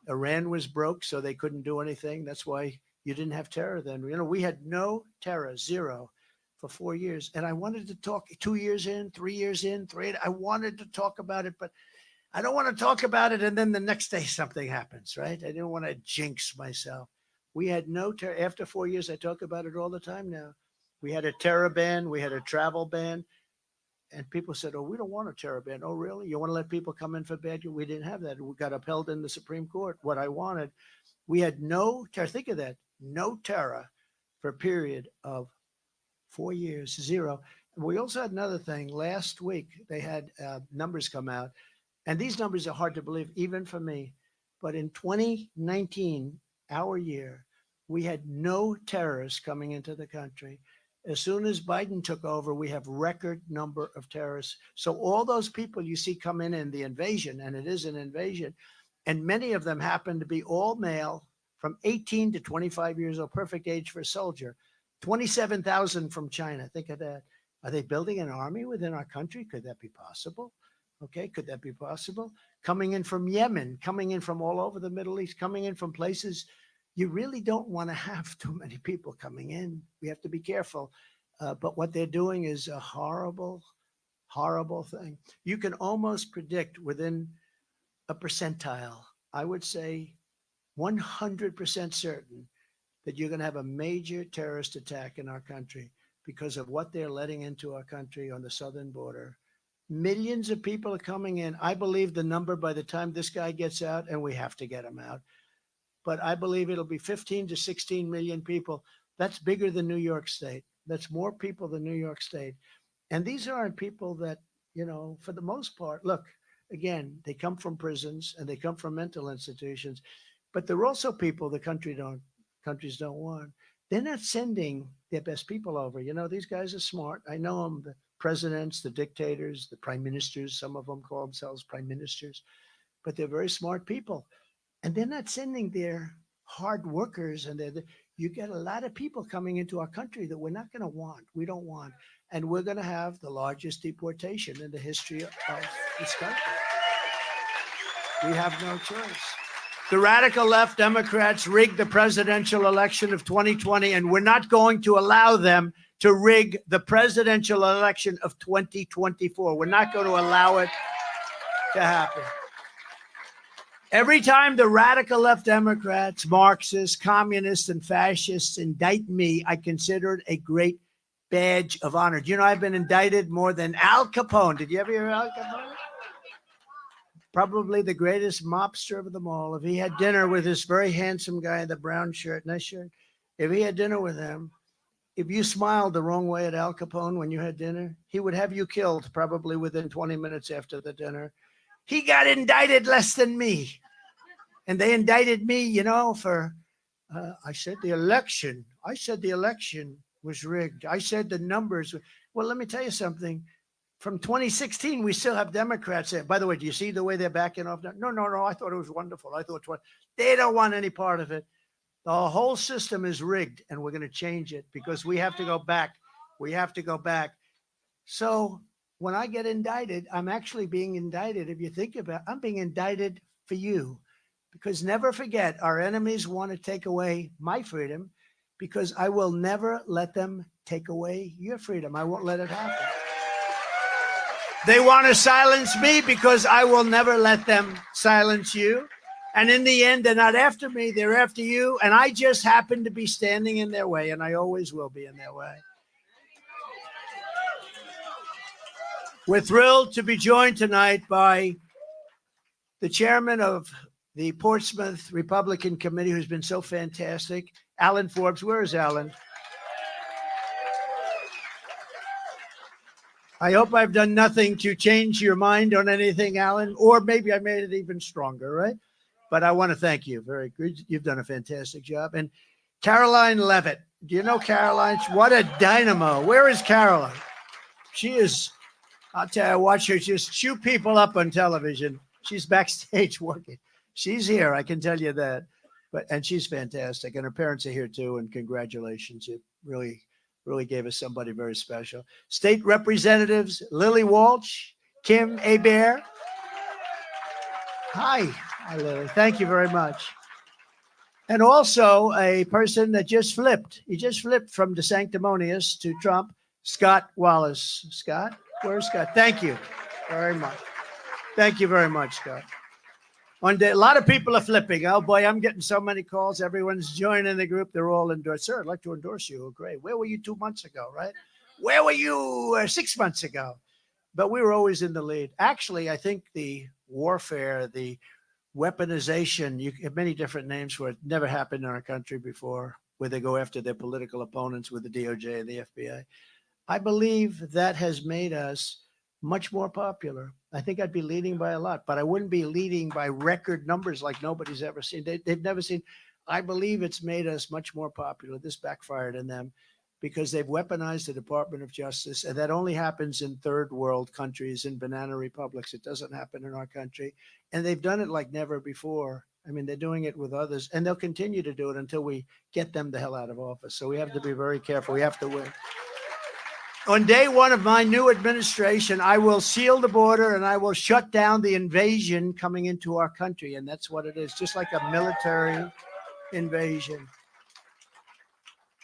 Iran was broke, so they couldn't do anything. That's why you didn't have terror then. We had no terror, zero, for 4 years. And I wanted to talk 2 years in, 3 years in, I wanted to talk about it, but I don't want to talk about it. And then the next day something happens, right? I didn't want to jinx myself. We had no terror. After 4 years, I talk about it all the time now. We had a terror ban. We had a travel ban. And people said, oh, we don't want a terror ban. Oh, really? You want to let people come in for bad? We didn't have that. We got upheld in the Supreme Court. What I wanted. We had no terror. Think of that. No terror for a period of 4 years, zero. And we also had another thing. Last week, they had numbers come out. And these numbers are hard to believe, even for me. But in 2019, our year, we had no terrorists coming into the country. As soon as Biden took over, we have record number of terrorists. So all those people you see come in the invasion, and it is an invasion, and many of them happen to be all male from 18 to 25 years old, perfect age for a soldier. 27,000 from China. Think of that. Are they building an army within our country? Could that be possible? Okay, could that be possible? Coming in from Yemen, coming in from all over the Middle East, coming in from places you really don't want to have too many people coming in. We have to be careful. But what they're doing is a horrible, horrible thing. You can almost predict within a percentile, I would say 100% certain that you're going to have a major terrorist attack in our country because of what they're letting into our country on the southern border. Millions of people are coming in. I believe the number by the time this guy gets out, and we have to get him out, but I believe it'll be 15 to 16 million people. That's bigger than New York State. That's more people than New York State. And these aren't people that, for the most part, look, again, they come from prisons and they come from mental institutions, but they're also people the countries don't want. They're not sending their best people over. These guys are smart. I know them, the presidents, the dictators, the prime ministers. Some of them call themselves prime ministers, but they're very smart people. And they're not sending their hard workers. And you get a lot of people coming into our country that we're not going to want. We don't want. And we're going to have the largest deportation in the history of this country. We have no choice. The radical left Democrats rigged the presidential election of 2020, and we're not going to allow them to rig the presidential election of 2024. We're not going to allow it to happen. Every time the radical left Democrats, Marxists, communists, and fascists indict me, I consider it a great badge of honor. Do you know I've been indicted more than Al Capone? Did you ever hear Al Capone? Probably the greatest mobster of them all. If he had dinner with this very handsome guy in the brown shirt, nice shirt, if he had dinner with him, if you smiled the wrong way at Al Capone when you had dinner, he would have you killed probably within 20 minutes after the dinner. He got indicted less than me. And they indicted me, for, I said the election was rigged. I said the numbers. Well, let me tell you something. From 2016, we still have Democrats there. By the way, do you see the way they're backing off now? No. I thought it was wonderful. They don't want any part of it. The whole system is rigged, and we're going to change it because we have to go back. We have to go back. So when I get indicted, I'm actually being indicted. If you think about it, I'm being indicted for you. Because never forget, our enemies want to take away my freedom because I will never let them take away your freedom. I won't let it happen. They want to silence me because I will never let them silence you. And in the end, they're not after me, they're after you. And I just happen to be standing in their way, and I always will be in their way. We're thrilled to be joined tonight by the chairman of the Portsmouth Republican Committee, who's been so fantastic, Alan Forbes. Where is Alan? I hope I've done nothing to change your mind on anything, Alan, or maybe I made it even stronger, right? But I want to thank you. Very good. You've done a fantastic job. And Caroline Levitt. Do you know Caroline? What a dynamo. Where is Caroline? She is, I'll tell you, I watch her just chew people up on television. She's backstage working. She's here, I can tell you that. And she's fantastic. And her parents are here too. And congratulations. You really gave us somebody very special. State Representatives Lily Walsh, Kim Hebert. Hi. Hi, Lily. Thank you very much. And also a person that just flipped. He just flipped from the sanctimonious to Trump, Scott Wallace. Scott? Where's Scott? Thank you very much. Thank you very much, Scott. One day, a lot of people are flipping. Oh, boy, I'm getting so many calls. Everyone's joining the group. They're all endorsed. Sir, I'd like to endorse you. Oh, great. Where were you 2 months ago, right? Where were you 6 months ago? But we were always in the lead. Actually, I think the warfare, the weaponization, you have many different names for it, never happened in our country before, where they go after their political opponents with the DOJ and the FBI. I believe that has made us much more popular. I think I'd be leading by a lot, but I wouldn't be leading by record numbers like nobody's ever seen. They've never seen. I believe it's made us much more popular. This backfired on them because they've weaponized the Department of Justice, and that only happens in third world countries, in banana republics. It doesn't happen in our country, and they've done it like never before. I mean, they're doing it with others, and they'll continue to do it until we get them the hell out of office. So we have to be very careful. We have to win. On day one of my new administration, I will seal the border and I will shut down the invasion coming into our country. And that's what it is, just like a military invasion.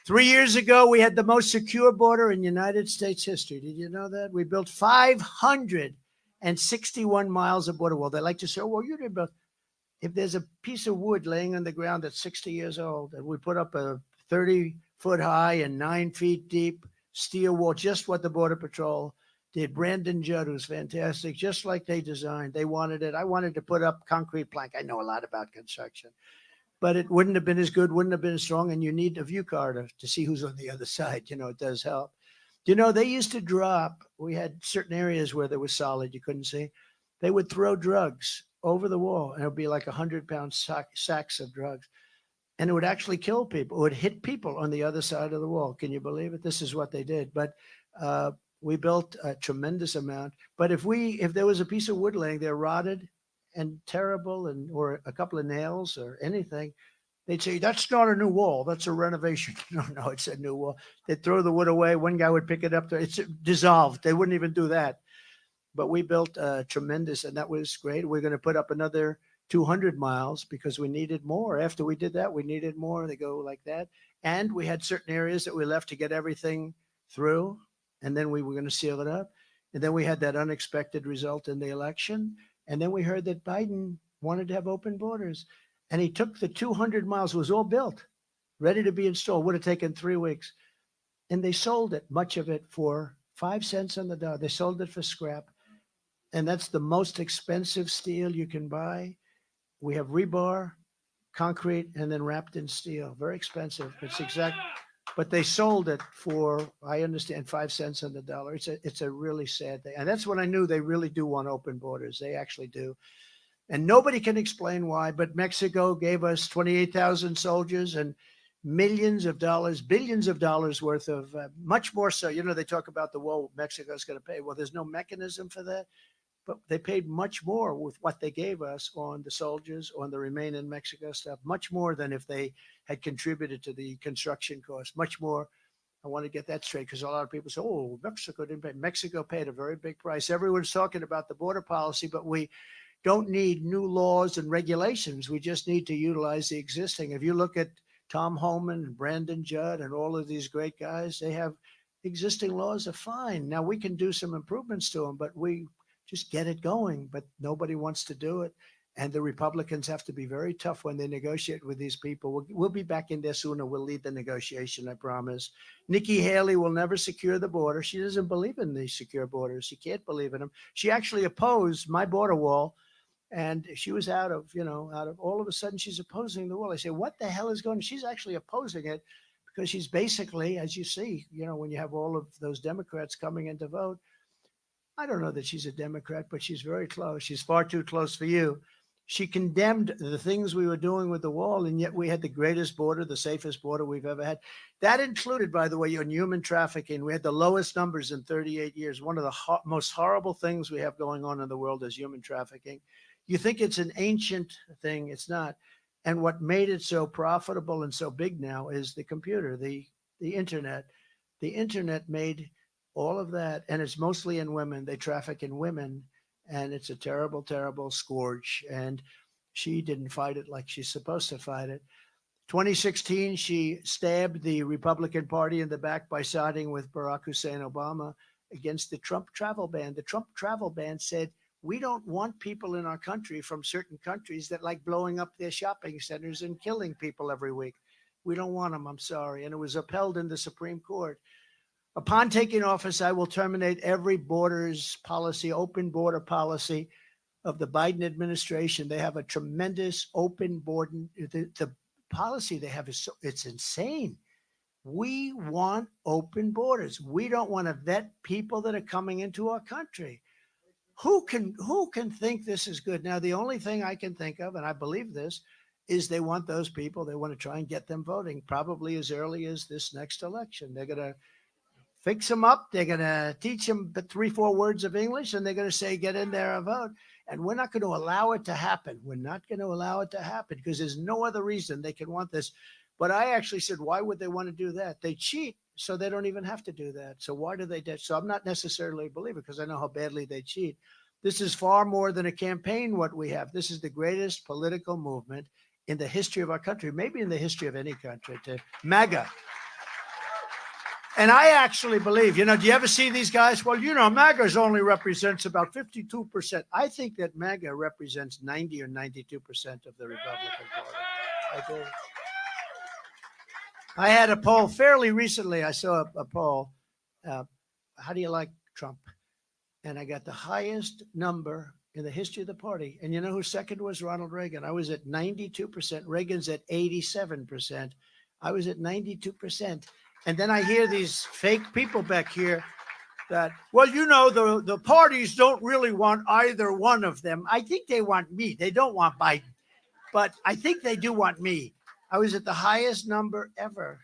3 years ago, we had the most secure border in United States history. Did you know that? We built 561 miles of border wall. They like to say, oh, well, you did build. If there's a piece of wood laying on the ground that's 60 years old, and we put up a 30-foot high and 9 feet deep steel wall, just what the Border Patrol did. Brandon Judd was fantastic, just like they designed. They wanted it. I wanted to put up concrete plank. I know a lot about construction, but it wouldn't have been as good, wouldn't have been as strong, and you need a view car to see who's on the other side. You know, it does help. You know, they used to drop. We had certain areas where there was solid, you couldn't see. They would throw drugs over the wall, and it would be like 100-pound sacks of drugs. And it would actually kill people. It would hit people on the other side of the wall. Can you believe it? This is what they did. But we built a tremendous amount. But if there was a piece of wood laying there rotted and terrible, or a couple of nails or anything, they'd say, that's not a new wall. That's a renovation. No, it's a new wall. They'd throw the wood away. One guy would pick it up. It's dissolved. They wouldn't even do that. But we built tremendous, and that was great. We're going to put up another 200 miles because we needed more. After we did that, we needed more. They go like that. And we had certain areas that we left to get everything through, and then we were going to seal it up. And then we had that unexpected result in the election. And then we heard that Biden wanted to have open borders. And he took the 200 miles, it was all built, ready to be installed. Would have taken 3 weeks. And they sold it, much of it, for 5 cents on the dollar. They sold it for scrap. And that's the most expensive steel you can buy. We have rebar, concrete, and then wrapped in steel. Very expensive. It's exact, but they sold it for, I understand, 5 cents on the dollar. It's a really sad thing. And that's when I knew they really do want open borders. They actually do. And nobody can explain why, but Mexico gave us 28,000 soldiers and millions of dollars, billions of dollars worth of, much more so. You know, they talk about the wall Mexico's going to pay. Well, there's no mechanism for that. but they paid much more with what they gave us on the soldiers, on the Remain in Mexico stuff, much more than if they had contributed to the construction costs, much more. I want to get that straight because a lot of people say, oh, Mexico didn't pay. Mexico paid a very big price. Everyone's talking about the border policy, but we don't need new laws and regulations. We just need to utilize the existing. If you look at Tom Homan and Brandon Judd and all of these great guys, they have existing laws are fine. Now we can do some improvements to them, but we just get it going. But nobody wants to do it. And the Republicans have to be very tough when they negotiate with these people. We'll be back in there sooner. We'll lead the negotiation, I promise. Nikki Haley will never secure the border. She doesn't believe in these secure borders. She can't believe in them. She actually opposed my border wall. And she was out of all of a sudden she's opposing the wall. I say, what the hell is going on? She's actually opposing it because she's basically, as you see, when you have all of those Democrats coming in to vote, I don't know that she's a Democrat, but she's very close. She's far too close for you. She condemned the things we were doing with the wall, and yet we had the greatest border, the safest border we've ever had. That included, by the way, on human trafficking. We had the lowest numbers in 38 years. One of the most horrible things we have going on in the world is human trafficking. You think it's an ancient thing. It's not. And what made it so profitable and so big now is the computer, the internet. The internet made all of that, and it's mostly in women. They traffic in women. And it's a terrible, terrible scourge. And she didn't fight it like she's supposed to fight it. 2016, she stabbed the Republican Party in the back by siding with Barack Hussein Obama against the Trump travel ban. The Trump travel ban said, we don't want people in our country from certain countries that like blowing up their shopping centers and killing people every week. We don't want them, I'm sorry. And it was upheld in the Supreme Court. Upon taking office, I will terminate every borders policy, open border policy of the Biden administration. They have a tremendous open border. The policy they have it's insane. We want open borders. We don't want to vet people that are coming into our country. Who can think this is good? Now, the only thing I can think of, and I believe this, is they want those people. They want to try and get them voting probably as early as this next election. They're going to fix them up. They're going to teach them 3-4 words of English, and they're going to say, get in there and vote. And we're not going to allow it to happen. We're not going to allow it to happen because there's no other reason they can want this. But I actually said, why would they want to do that? They cheat, so they don't even have to do that. So why do they? So I'm not necessarily a believer because I know how badly they cheat. This is far more than a campaign, what we have. This is the greatest political movement in the history of our country, maybe in the history of any country, to MAGA. And I actually believe, do you ever see these guys? Well, MAGA only represents about 52%. I think that MAGA represents 90 or 92% of the Republican Party. I do. I had a poll fairly recently. I saw a poll. How do you like Trump? And I got the highest number in the history of the party. And you know who second was? Ronald Reagan. I was at 92%. Reagan's at 87%. I was at 92%. And then I hear these fake people back here that, well, the parties don't really want either one of them. I think they want me. They don't want Biden. But I think they do want me. I was at the highest number ever.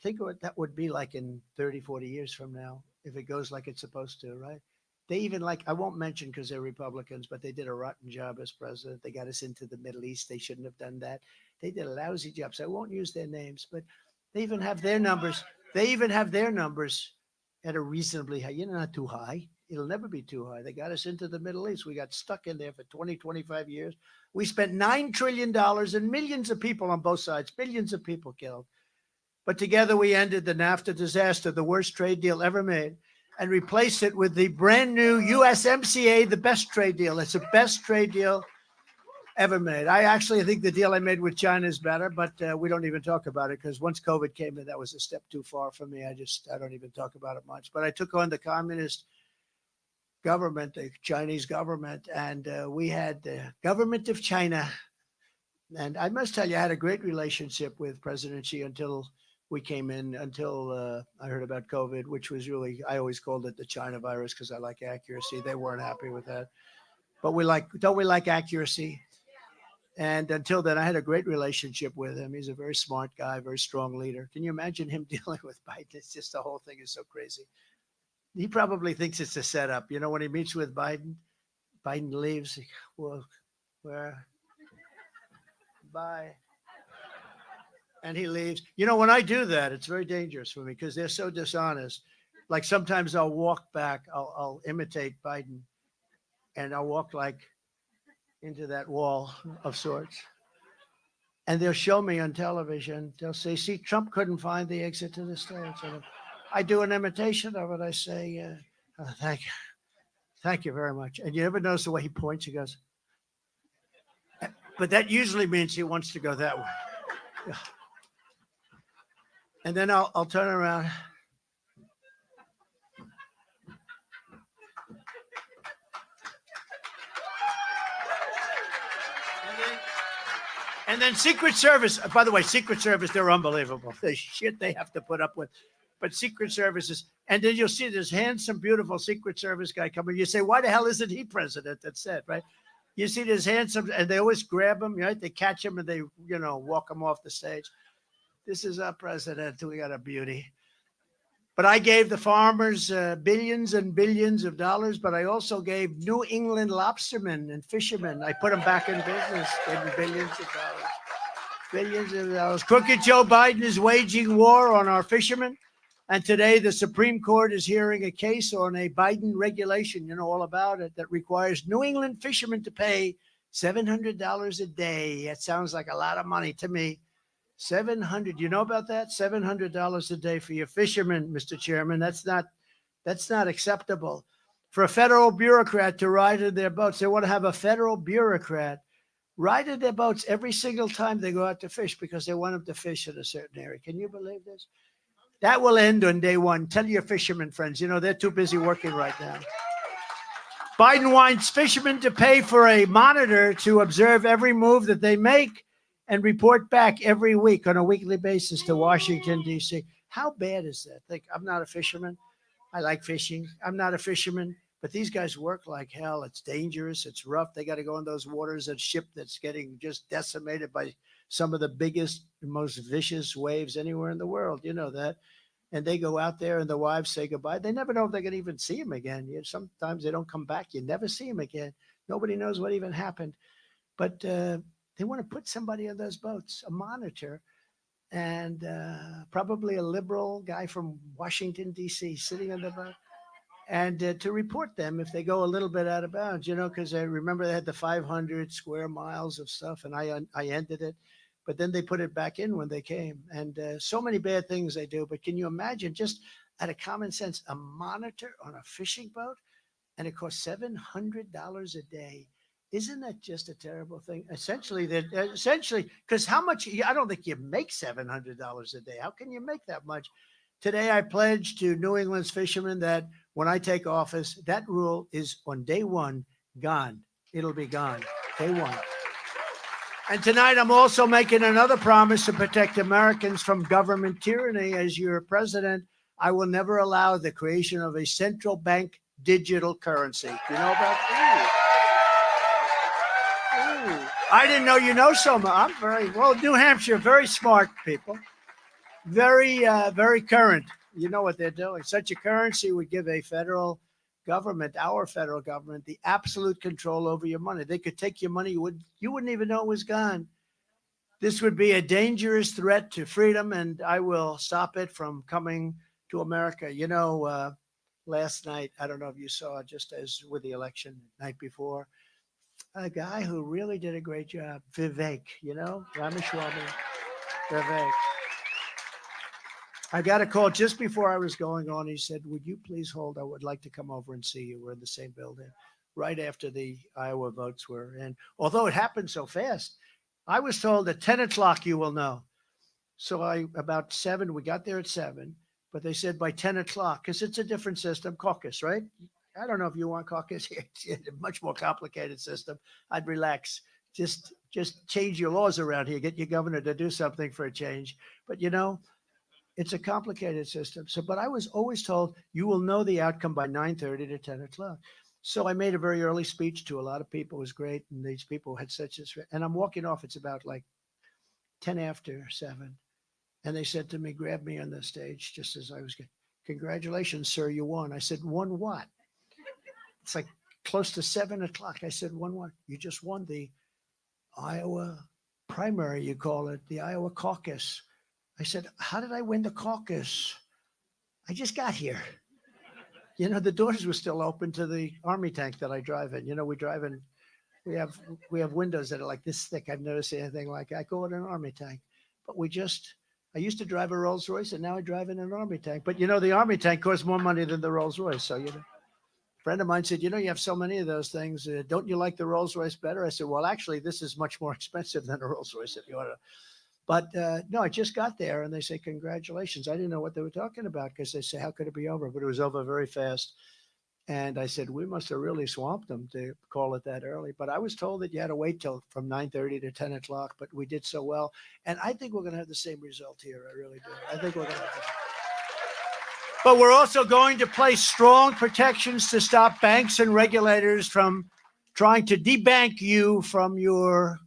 Think what that would be like in 30, 40 years from now, if it goes like it's supposed to, right? They even I won't mention because they're Republicans, but they did a rotten job as president. They got us into the Middle East. They shouldn't have done that. They did a lousy job. So I won't use their names, but they even have their numbers. They even have their numbers at a reasonably high. Not too high. It'll never be too high. They got us into the Middle East. We got stuck in there for 20, 25 years. We spent $9 trillion and millions of people on both sides, billions of people killed. But together we ended the NAFTA disaster, the worst trade deal ever made, and replaced it with the brand new USMCA, the best trade deal. It's the best trade deal ever made. I actually think the deal I made with China is better, but we don't even talk about it because once COVID came in, that was a step too far for me. I don't even talk about it much. But I took on the communist government, the Chinese government, and we had the government of China. And I must tell you, I had a great relationship with President Xi until we came in, until I heard about COVID, which was really, I always called it the China virus because I like accuracy. They weren't happy with that. But don't we like accuracy? And until then, I had a great relationship with him. He's a very smart guy, very strong leader. Can you imagine him dealing with Biden? It's just the whole thing is so crazy. He probably thinks it's a setup. When he meets with Biden, Biden leaves. Well, where? Bye. And he leaves. You know, when I do that, it's very dangerous for me because they're so dishonest. Like sometimes I'll walk back, I'll imitate Biden, and I'll walk like into that wall of sorts. And they'll show me on television. They'll say, "See, Trump couldn't find the exit to the stage." And I do an imitation of it. I say, thank you very much." And you never notice the way he points. He goes, but that usually means he wants to go that way. And then I'll turn around. And then Secret Service, by the way, Secret Service, they're unbelievable. The shit they have to put up with. But Secret Services, and then you'll see this handsome, beautiful Secret Service guy coming. You say, why the hell isn't he president? That's it, right? You see this handsome, and they always grab him, right? They catch him and they, walk him off the stage. This is our president. We got a beauty. But I gave the farmers billions and billions of dollars, but I also gave New England lobstermen and fishermen. I put them back in business, gave them billions of dollars. Billions of dollars. Crooked Joe Biden is waging war on our fishermen. And today the Supreme Court is hearing a case on a Biden regulation, all about it, that requires New England fishermen to pay $700 a day. That sounds like a lot of money to me. 700, you know about that? $700 a day for your fishermen, Mr. Chairman. That's not acceptable. For a federal bureaucrat to ride in their boats, they want to have a federal bureaucrat ride in their boats every single time they go out to fish because they want them to fish in a certain area. Can you believe this? That will end on day one. Tell your fishermen friends, they're too busy working right now. Biden wants fishermen to pay for a monitor to observe every move that they make and report back every week on a weekly basis to Washington, D.C. How bad is that? Like, I'm not a fisherman. I like fishing. I'm not a fisherman, but these guys work like hell. It's dangerous. It's rough. They got to go in those waters. A ship that's getting just decimated by some of the biggest, most vicious waves anywhere in the world. You know that. And they go out there and the wives say goodbye. They never know if they can even see him again. Sometimes they don't come back. You never see him again. Nobody knows what even happened. But they want to put somebody on those boats, a monitor, and probably a liberal guy from Washington, D.C., sitting on the boat, and to report them if they go a little bit out of bounds, because I remember they had the 500 square miles of stuff, and I ended it. But then they put it back in when they came. And so many bad things they do. But can you imagine, just out of common sense, a monitor on a fishing boat? And it costs $700 a day. Isn't that just a terrible thing? Essentially, because how much? I don't think you make $700 a day. How can you make that much? Today, I pledged to New England's fishermen that when I take office, that rule is on day one gone. It'll be gone. Day one. And tonight, I'm also making another promise to protect Americans from government tyranny. As your president, I will never allow the creation of a central bank digital currency. You know about that? I didn't know you know so much. I'm very well, New Hampshire, very smart people, very current. You know what they're doing. Such a currency would give a federal government, our federal government, the absolute control over your money. They could take your money, you wouldn't even know it was gone. This would be a dangerous threat to freedom, and I will stop it from coming to America. Last night, I don't know if you saw, just as with the election night before, a guy who really did a great job, Vivek, Ramaswamy, Vivek. I got a call just before I was going on. He said, would you please hold? I would like to come over and see you. We're in the same building right after the Iowa votes were in. Although it happened so fast, I was told at 10 o'clock you will know. So about 7, we got there at 7, but they said by 10 o'clock, because it's a different system, caucus, right? I don't know if you want caucus here. It's a much more complicated system. I'd relax. Just change your laws around here. Get your governor to do something for a change. But it's a complicated system. But I was always told you will know the outcome by 9:30 to 10 o'clock. So I made a very early speech to a lot of people. It was great. And these people had and I'm walking off. It's about like 10 after 7. And they said to me, grab me on the stage just as I was getting, congratulations, sir, you won. I said, won what? It's like, close to 7 o'clock. I said, "Won what? You just won the Iowa primary, you call it, the Iowa caucus." I said, "How did I win the caucus? I just got here." The doors were still open to the army tank that I drive in. We drive in, we have we have windows that are like this thick. I've never seen anything like it. I go in an army tank. But I used to drive a Rolls Royce and now I drive in an army tank. But the army tank costs more money than the Rolls Royce. So, a friend of mine said, you have so many of those things. Don't you like the Rolls Royce better? I said, well, actually, this is much more expensive than a Rolls Royce if you want to. But no, I just got there and they say, congratulations. I didn't know what they were talking about because they say, how could it be over? But it was over very fast. And I said, we must have really swamped them to call it that early. But I was told that you had to wait till from 9:30 to 10 o'clock, but we did so well. And I think we're going to have the same result here. I really do. I think we're going to have But we're also going to place strong protections to stop banks and regulators from trying to debank you from your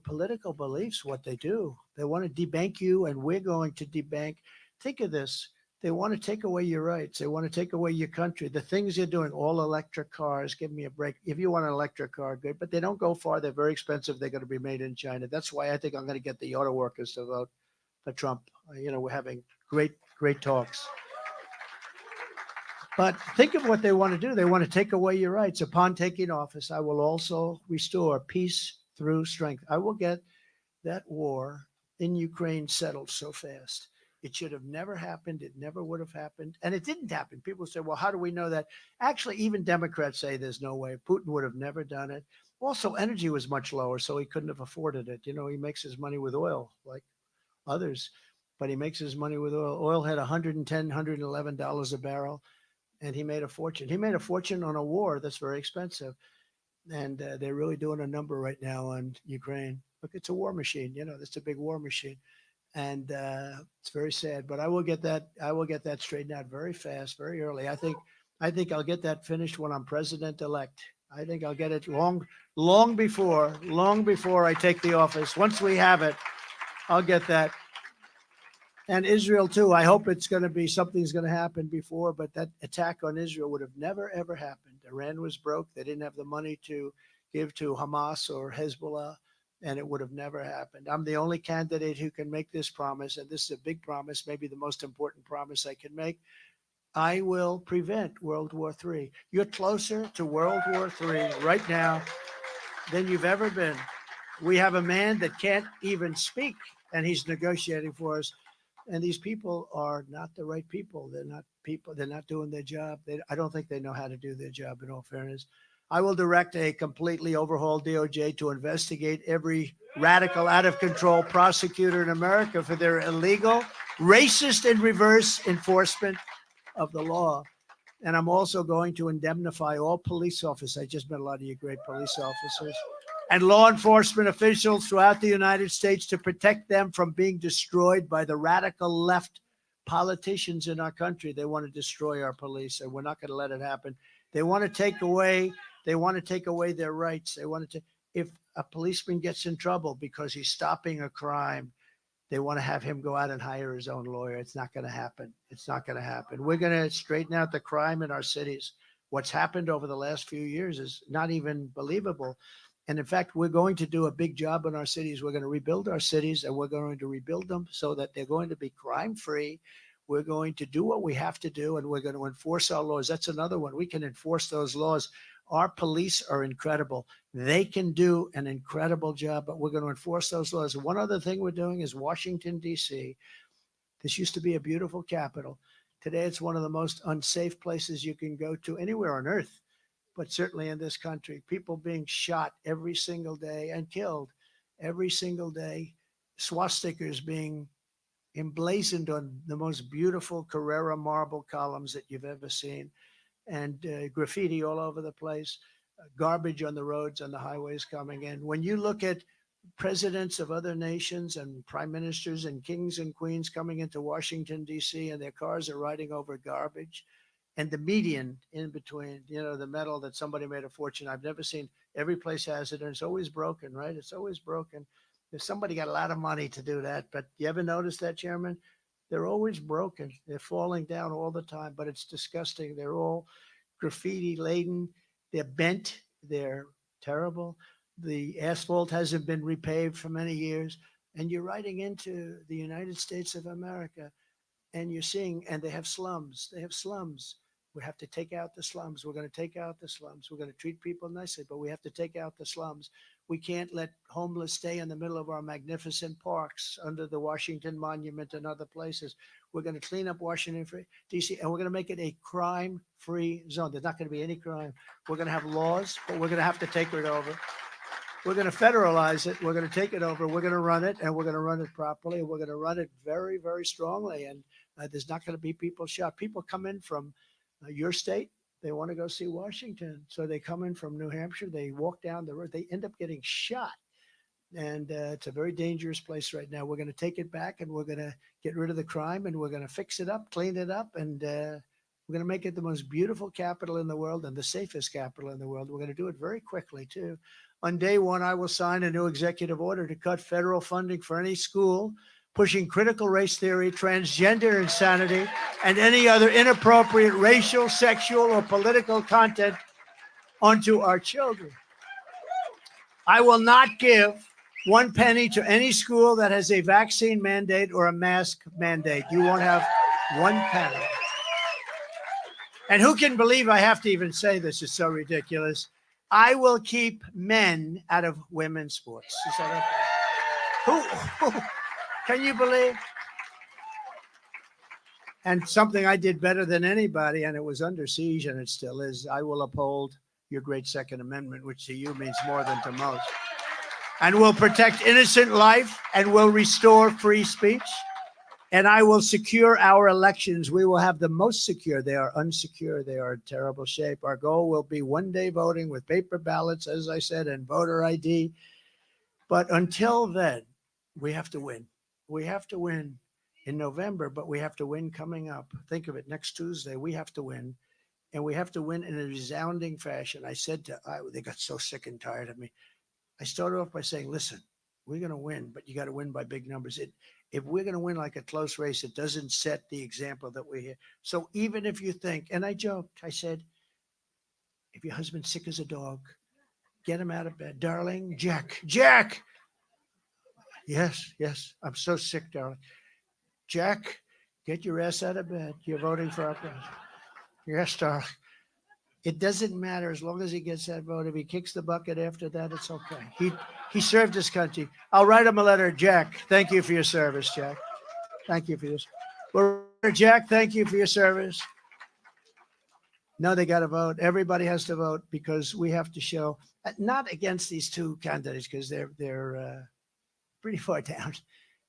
political beliefs. What they do, they want to debank you, and we're going to debank. Think of this. They want to take away your rights. They want to take away your country. The things you're doing, all electric cars, give me a break. If you want an electric car, good, but they don't go far. They're very expensive. They're going to be made in China. That's why I think I'm going to get the auto workers to vote for Trump. We're having great talks. But think of what they want to do. They want to take away your rights. Upon taking office, I will also restore peace through strength. I will get that war in Ukraine settled so fast. It should have never happened. It never would have happened. And it didn't happen. People say, well, how do we know that? Actually, even Democrats say there's no way. Putin would have never done it. Also, energy was much lower, so he couldn't have afforded it. He makes his money with oil like others, but he makes his money with oil. Oil had $110, $111 a barrel, and he made a fortune. He made a fortune on a war that's very expensive. And they're really doing a number right now on Ukraine. Look, it's a war machine. It's a big war machine, and it's very sad. But I will get that. I will get that straightened out very fast, very early. I think I'll get that finished when I'm president elect. I think I'll get it long before I take the office. Once we have it, I'll get that. And Israel too. I hope it's going to be something's going to happen before, but that attack on Israel would have never ever happened. Iran was broke; they didn't have the money to give to Hamas or Hezbollah, and it would have never happened. I'm the only candidate who can make this promise, and this is a big promise, maybe the most important promise I can make. I will prevent World War III. You're closer to World War III right now than you've ever been. We have a man that can't even speak, and he's negotiating for us. And these people are not the right people. They're not people. They're not doing their job. I don't think they know how to do their job, in all fairness. I will direct a completely overhauled DOJ to investigate every radical, out of control prosecutor in America for their illegal, racist, and reverse enforcement of the law. And I'm also going to indemnify all police officers. I just met a lot of you great police officers and law enforcement officials throughout the United States to protect them from being destroyed by the radical left politicians in our country. They want to destroy our police, and we're not going to let it happen. They want to take away their rights. They want to if a policeman gets in trouble because he's stopping a crime, they want to have him go out and hire his own lawyer. It's not going to happen. It's not going to happen. We're going to straighten out the crime in our cities. What's happened over the last few years is not even believable. And in fact, we're going to do a big job in our cities. We're going to rebuild our cities, and we're going to rebuild them so that they're going to be crime-free. We're going to do what we have to do, and we're going to enforce our laws. That's another one. We can enforce those laws. Our police are incredible. They can do an incredible job, but we're going to enforce those laws. One other thing we're doing is Washington, D.C. This used to be a beautiful capital. Today, it's one of the most unsafe places you can go to anywhere on earth, but certainly in this country. People being shot every single day and killed every single day. Swastikas being emblazoned on the most beautiful Carrara marble columns that you've ever seen, and graffiti all over the place, garbage on the roads, on the highways coming in. When you look at presidents of other nations and prime ministers and kings and queens coming into Washington, D.C., and their cars are riding over garbage, and the median in between, the metal that somebody made a fortune. I've never seen. Every place has it, and it's always broken, right? It's always broken. If somebody got a lot of money to do that, but you ever notice that, Chairman? They're always broken. They're falling down all the time, but it's disgusting. They're all graffiti laden. They're bent. They're terrible. The asphalt hasn't been repaved for many years. And you're riding into the United States of America and you're seeing, and they have slums. They have slums. We have to take out the slums. We're going to take out the slums. We're going to treat people nicely, but we have to take out the slums. We can't let homeless stay in the middle of our magnificent parks under the Washington Monument and other places. We're going to clean up Washington, D.C., and we're going to make it a crime-free zone. There's not going to be any crime. We're going to have laws, but we're going to have to take it over. We're going to federalize it. We're going to take it over. We're going to run it, and we're going to run it properly. We're going to run it very, very strongly, and there's not going to be people shot. People come in from your state. They want to go see Washington. So they come in from New Hampshire. They walk down the road. They end up getting shot. And it's a very dangerous place right now. We're going to take it back, and we're going to get rid of the crime, and we're going to fix it up, clean it up, and we're going to make it the most beautiful capital in the world and the safest capital in the world. We're going to do it very quickly, too. On day one, I will sign a new executive order to cut federal funding for any school pushing critical race theory, transgender insanity, and any other inappropriate racial, sexual, or political content onto our children. I will not give 1 penny to any school that has a vaccine mandate or a mask mandate. You won't have 1 penny. And who can believe I have to even say this? It's so ridiculous. I will keep men out of women's sports. Is that okay? Who can you believe? And something I did better than anybody, and it was under siege, and it still is. I will uphold your great Second Amendment, which to you means more than to most, and will protect innocent life and will restore free speech. And I will secure our elections. We will have the most secure. They are unsecure. They are in terrible shape. Our goal will be one-day voting with paper ballots, as I said, and voter ID. But until then, we have to win. We have to win in November, but we have to win coming up. Think of it, next Tuesday, we have to win. And we have to win in a resounding fashion. I said to Iowa, they got so sick and tired of me. I started off by saying, listen, we're going to win, but you got to win by big numbers. If we're going to win like a close race, it doesn't set the example that we hear. So even if you think, and I joked, I said, if your husband's sick as a dog, get him out of bed. Darling, Jack. Yes, I'm so sick, darling. Jack, get your ass out of bed. You're voting for our president. Yes, darling. It doesn't matter as long as he gets that vote. If he kicks the bucket after that, it's okay. He served his country. I'll write him a letter. Jack, thank you for your service, Jack. Thank you for this. Well, Jack, thank you for your service. No, they got to vote. Everybody has to vote because we have to show, not against these two candidates because they're pretty far down,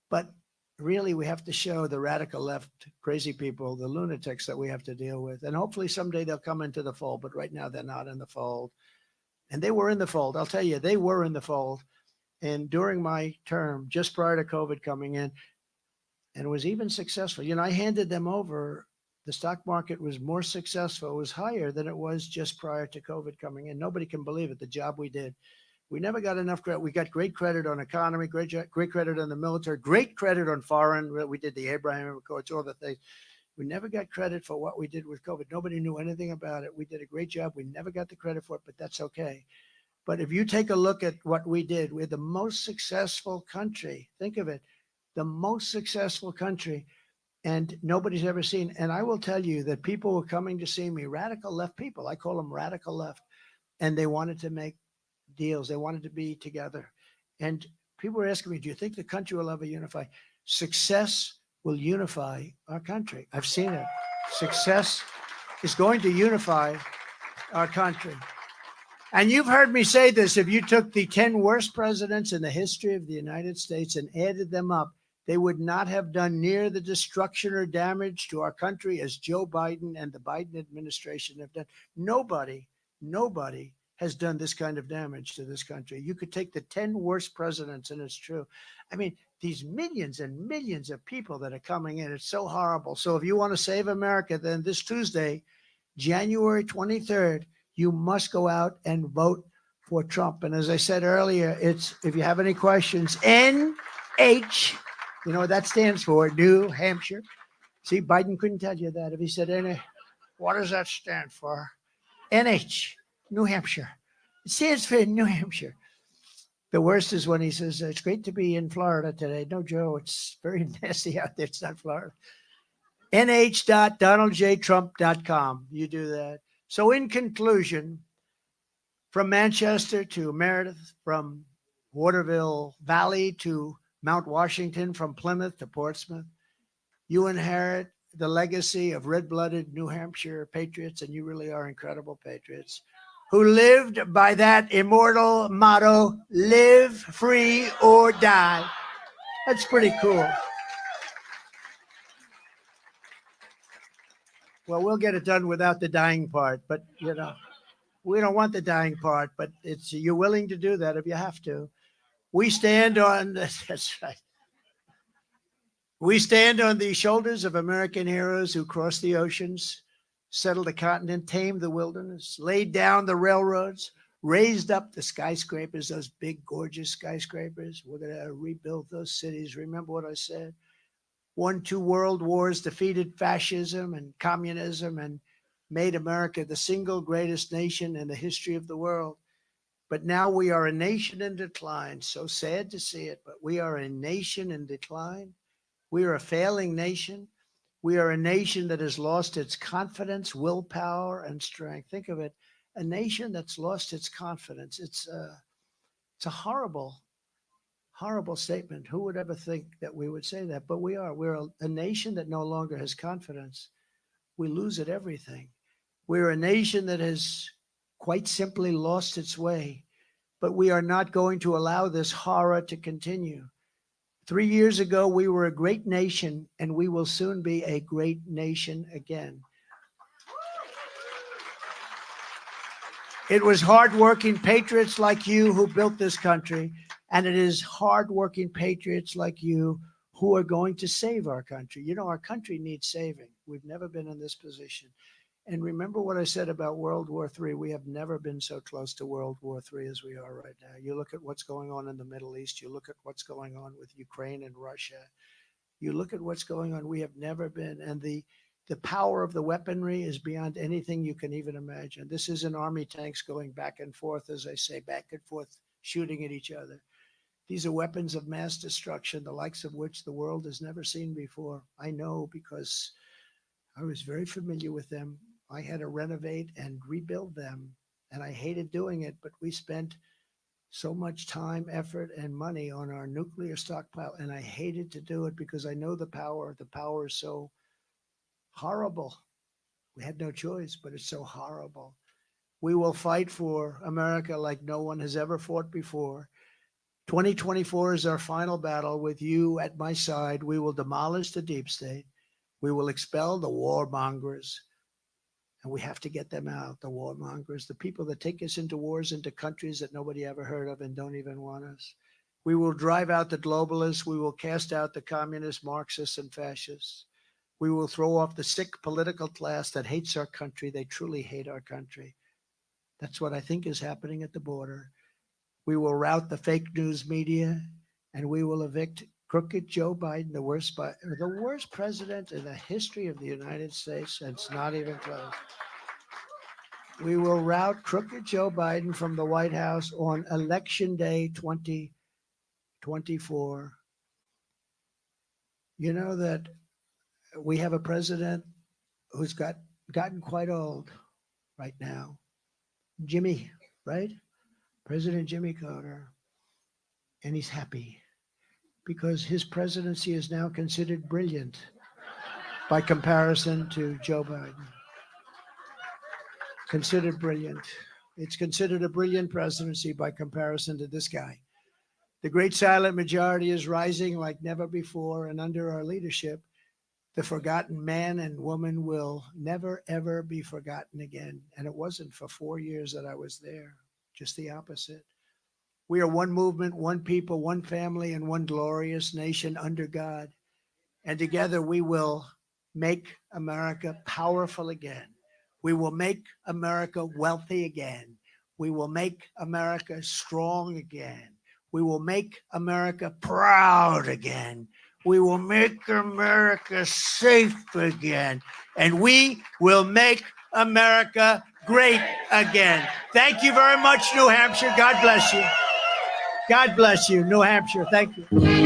but really we have to show the radical left crazy people, the lunatics that we have to deal with. And hopefully someday they'll come into the fold, but right now they're not in the fold. And they were in the fold. I'll tell you, they were in the fold. And during my term, just prior to COVID coming in, and it was even successful. You know, I handed them over. The stock market was more successful. It was higher than it was just prior to COVID coming in. Nobody can believe it, the job we did. We never got enough credit. We got great credit on economy, great credit on the military, great credit on foreign. We did the Abraham Accords, all the things. We never got credit for what we did with COVID. Nobody knew anything about it. We did a great job. We never got the credit for it, but that's okay. But if you take a look at what we did, we're the most successful country. Think of it, the most successful country, and nobody's ever seen. And I will tell you that people were coming to see me, radical left people. I call them radical left, and they wanted to make deals. They wanted to be together. And people were asking me, do you think the country will ever unify? Success will unify our country. I've seen it. Success is going to unify our country. And you've heard me say this, if you took the 10 worst presidents in the history of the United States and added them up, they would not have done near the destruction or damage to our country as Joe Biden and the Biden administration have done. Nobody has done this kind of damage to this country. You could take the 10 worst presidents, and it's true. I mean, these millions and millions of people that are coming in, it's so horrible. So if you want to save America, then this Tuesday, January 23rd, you must go out and vote for Trump. And as I said earlier, it's, if you have any questions, NH, you know what that stands for, New Hampshire. See, Biden couldn't tell you that. If he said, what does that stand for? NH, New Hampshire. It stands for New Hampshire. The worst is when he says, it's great to be in Florida today. No, Joe, it's very nasty out there. It's not Florida. nh.donaldjtrump.com. You do that. So in conclusion, from Manchester to Meredith, from Waterville Valley to Mount Washington, from Plymouth to Portsmouth, you inherit the legacy of red-blooded New Hampshire patriots, and you really are incredible patriots, who lived by that immortal motto, live free or die. That's pretty cool. Well, we'll get it done without the dying part, but, you know, we don't want the dying part, but it's you're willing to do that if you have to. We stand on, that's right. We stand on the shoulders of American heroes who crossed the oceans, settled the continent, tamed the wilderness, laid down the railroads, raised up the skyscrapers, those big, gorgeous skyscrapers. We're going to rebuild those cities. Remember what I said? Won 2 world wars, defeated fascism and communism, and made America the single greatest nation in the history of the world. But now we are a nation in decline. So sad to see it, but we are a nation in decline. We are a failing nation. We are a nation that has lost its confidence, willpower, and strength. Think of it, a nation that's lost its confidence. It's a horrible, horrible statement. Who would ever think that we would say that? But we are. We're a nation that no longer has confidence. We lose at everything. We're a nation that has quite simply lost its way. But we are not going to allow this horror to continue. 3 years ago, we were a great nation, and we will soon be a great nation again. It was hardworking patriots like you who built this country, and it is hardworking patriots like you who are going to save our country. You know, our country needs saving. We've never been in this position. And remember what I said about World War III. We have never been so close to World War III as we are right now. You look at what's going on in the Middle East. You look at what's going on with Ukraine and Russia. You look at what's going on. We have never been. And the power of the weaponry is beyond anything you can even imagine. This isn't army tanks going back and forth, as I say, back and forth, shooting at each other. These are weapons of mass destruction, the likes of which the world has never seen before. I know because I was very familiar with them. I had to renovate and rebuild them, and I hated doing it, but we spent so much time, effort, and money on our nuclear stockpile, and I hated to do it because I know the power. The power is so horrible. We had no choice, but it's so horrible. We will fight for America like no one has ever fought before. 2024 is our final battle. With you at my side, we will demolish the deep state. We will expel the warmongers. And we have to get them out, the warmongers, the people that take us into wars, into countries that nobody ever heard of and don't even want us. We will drive out the globalists. We will cast out the communists, Marxists, and fascists. We will throw off the sick political class that hates our country. They truly hate our country. That's what I think is happening at the border. We will rout the fake news media, and we will evict crooked Joe Biden, the worst president in the history of the United States, and it's not even close. We will rout crooked Joe Biden from the White House on Election Day 2024. You know that we have a president who's gotten quite old right now. Jimmy, right? President Jimmy Carter. And he's happy because his presidency is now considered brilliant by comparison to Joe Biden. Considered brilliant. It's considered a brilliant presidency by comparison to this guy. The great silent majority is rising like never before, and under our leadership, the forgotten man and woman will never, ever be forgotten again. And it wasn't for 4 years that I was there, just the opposite. We are one movement, one people, one family, and one glorious nation under God. And together we will make America powerful again. We will make America wealthy again. We will make America strong again. We will make America proud again. We will make America safe again. And we will make America great again. Thank you very much, New Hampshire. God bless you. God bless you, New Hampshire. Thank you.